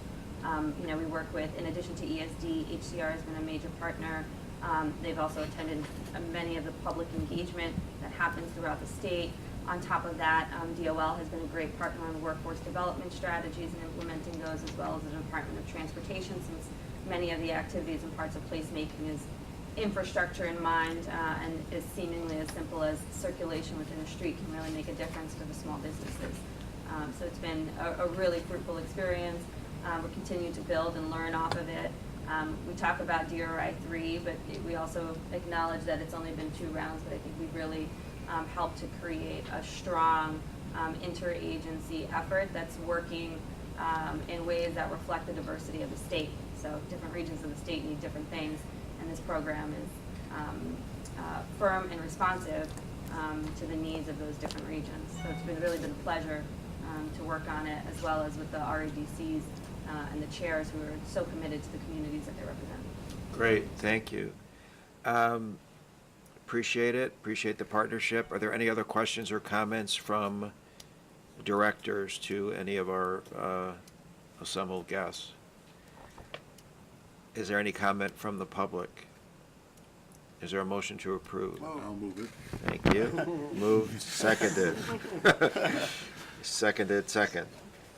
we work with, in addition to ESD, HCR has been a major partner. They've also attended many of the public engagement that happens throughout the state. On top of that, DOL has been a great partner on workforce development strategies and implementing those, as well as the Department of Transportation, since many of the activities and parts of placemaking is infrastructure in mind, and is seemingly as simple as circulation within a street can really make a difference for the small businesses. So it's been a really fruitful experience. We continue to build and learn off of it. We talk about DRI 3, but we also acknowledge that it's only been 2 rounds, but I think we've really helped to create a strong interagency effort that's working in ways that reflect the diversity of the state. So different regions of the state need different things, and this program is firm and responsive to the needs of those different regions. So it's really been a pleasure to work on it, as well as with the RADCs and the chairs who are so committed to the communities that they represent. Great, thank you. Appreciate it, appreciate the partnership. Are there any other questions or comments from directors to any of our assembled guests? Is there any comment from the public? Is there a motion to approve? I'll move it. Thank you. Moved, seconded. Second.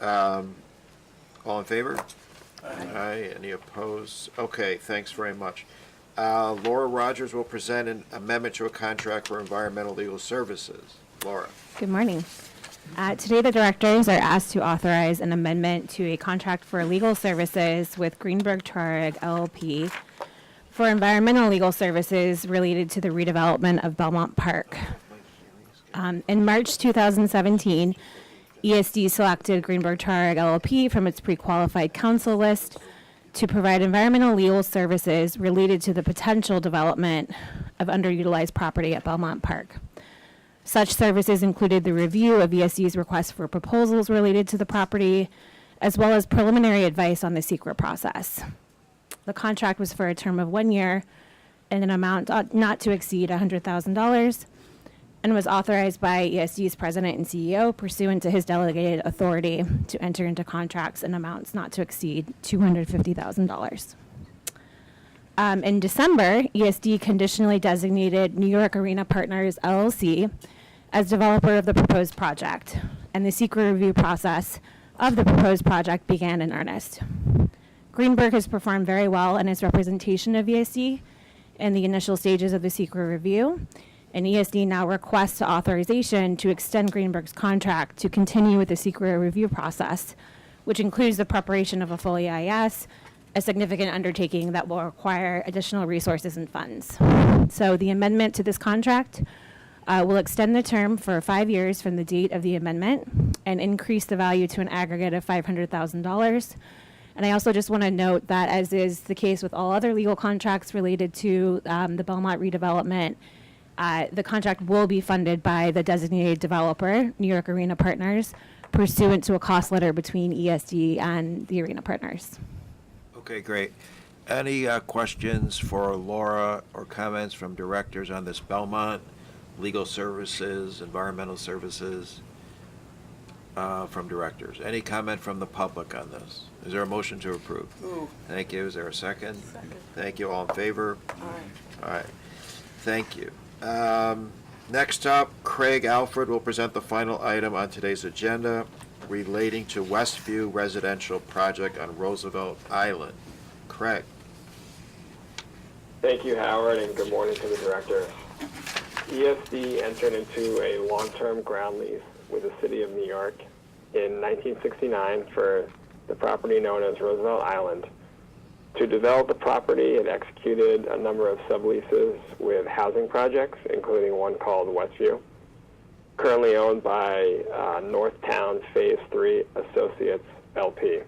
All in favor? Aye. Any opposed? Okay, thanks very much. Laura Rogers will present an amendment to a contract for environmental legal services. Laura. Good morning. Today, the directors are asked to authorize an amendment to a contract for legal services with Greenberg Traurig LLP for environmental legal services related to the redevelopment of Belmont Park. In March 2017, ESD selected Greenberg Traurig LLP from its pre-qualified counsel list to provide environmental legal services related to the potential development of underutilized property at Belmont Park. Such services included the review of ESD's requests for proposals related to the property, as well as preliminary advice on the secret process. The contract was for a term of 1 year and an amount not to exceed $100,000, and was authorized by ESD's president and CEO pursuant to his delegated authority to enter into contracts in amounts not to exceed $250,000. In December, ESD conditionally designated New York Arena Partners, LLC, as developer of the proposed project, and the secret review process of the proposed project began in earnest. Greenberg has performed very well in its representation of ESD in the initial stages of the secret review, and ESD now requests authorization to extend Greenberg's contract to continue with the secret review process, which includes the preparation of a full EIS, a significant undertaking that will require additional resources and funds. So the amendment to this contract will extend the term for 5 years from the date of the amendment and increase the value to an aggregate of $500,000. And I also just want to note that, as is the case with all other legal contracts related to the Belmont redevelopment, the contract will be funded by the designated developer, New York Arena Partners, pursuant to a cost letter between ESD and the Arena Partners. Okay, great. Any questions for Laura or comments from directors on this Belmont, legal services, environmental services, from directors? Any comment from the public on this? Is there a motion to approve? Move. Thank you. Is there a second? Second. Thank you. All in favor? Aye. All right. Thank you. Next up, Craig Alfred will present the final item on today's agenda relating to Westview Residential Project on Roosevelt Island. Craig. Thank you, Howard, and good morning to the director. ESD entered into a long-term ground lease with the City of New York in 1969 for the property known as Roosevelt Island. To develop the property, it executed a number of subleases with housing projects, including one called Westview, currently owned by Northtown Phase 3 Associates LP.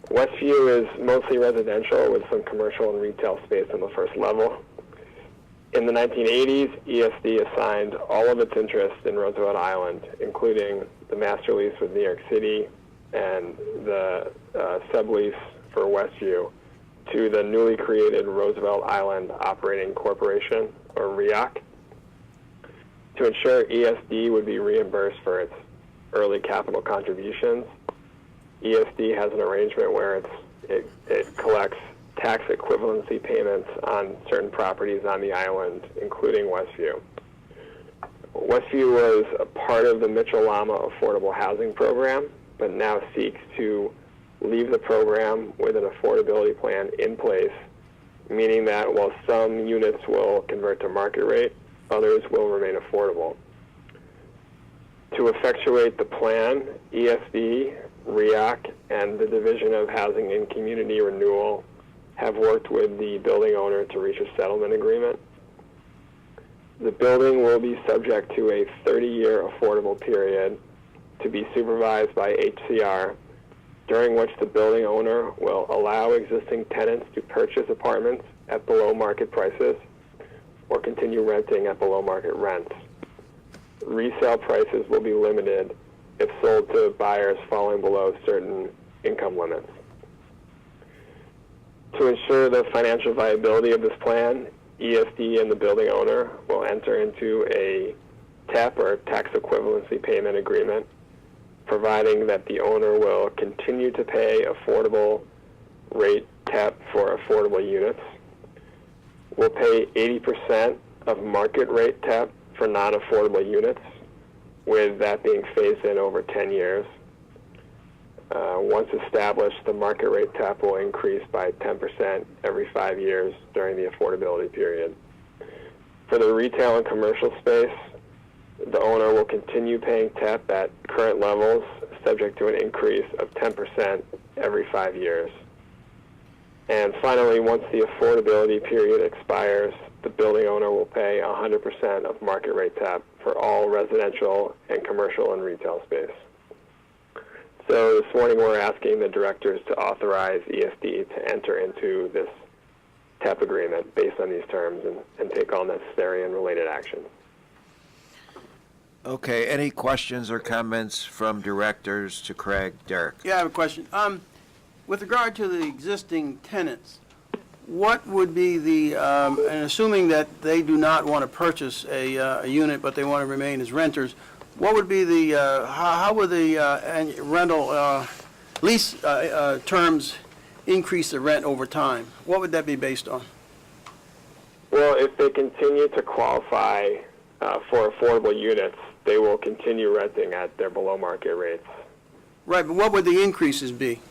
Westview is mostly residential with some commercial and retail space on the first level. In the 1980s, ESD assigned all of its interest in Roosevelt Island, including the master lease with New York City and the sublease for Westview, to the newly created Roosevelt Island Operating Corporation, or REOC, to ensure ESD would be reimbursed for its early capital contributions. ESD has an arrangement where it collects tax equivalency payments on certain properties on the island, including Westview. Westview was a part of the Mitchell-Lama Affordable Housing Program, but now seeks to leave the program with an affordability plan in place, meaning that while some units will convert to market rate, others will remain affordable. To effectuate the plan, ESD, REOC, and the Division of Housing and Community Renewal have worked with the building owner to reach a settlement agreement. The building will be subject to a 30-year affordable period to be supervised by HCR, during which the building owner will allow existing tenants to purchase apartments at below market prices or continue renting at below market rents. Resale prices will be limited if sold to buyers falling below certain income limits. To ensure the financial viability of this plan, ESD and the building owner will enter into a TEP, or tax equivalency payment agreement, providing that the owner will continue to pay affordable rate TEP for affordable units, will pay 80% of market rate TEP for non-affordable units, with that being phased in over 10 years. Once established, the market rate TEP will increase by 10% every 5 years during the affordability period. For the retail and commercial space, the owner will continue paying TEP at current levels, subject to an increase of 10% every 5 years. And finally, once the affordability period expires, the building owner will pay 100% of market rate TEP for all residential and commercial and retail space. So this morning we're asking the directors to authorize ESD to enter into this TEP agreement based on these terms and take all necessary and related actions. Okay, any questions or comments from directors to Craig? Derek? Yeah, I have a question. With regard to the existing tenants, what would be the, and assuming that they do not want to purchase a unit, but they want to remain as renters, what would be the, how would the rental lease terms increase the rent over time? What would that be based on? Well, if they continue to qualify for affordable units, they will continue renting at their below-market rates. Right, but what would the increases be?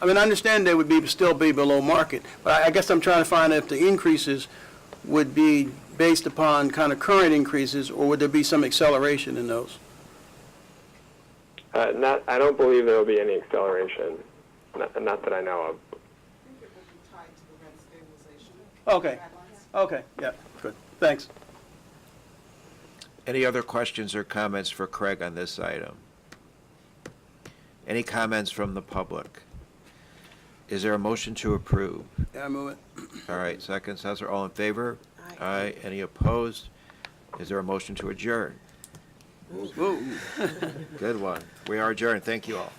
I mean, I understand they would still be below market, but I guess I'm trying to find out if the increases would be based upon kind of current increases, or would there be some acceleration in those? I don't believe there will be any acceleration, not that I know of. Okay, okay, yeah, good, thanks. Any other questions or comments for Craig on this item? Any comments from the public? Is there a motion to approve? Yeah, I move it. All right, second, Cesar, all in favor? Aye. Any opposed? Is there a motion to adjourn? Ooh. Good one. We are adjourned. Thank you all.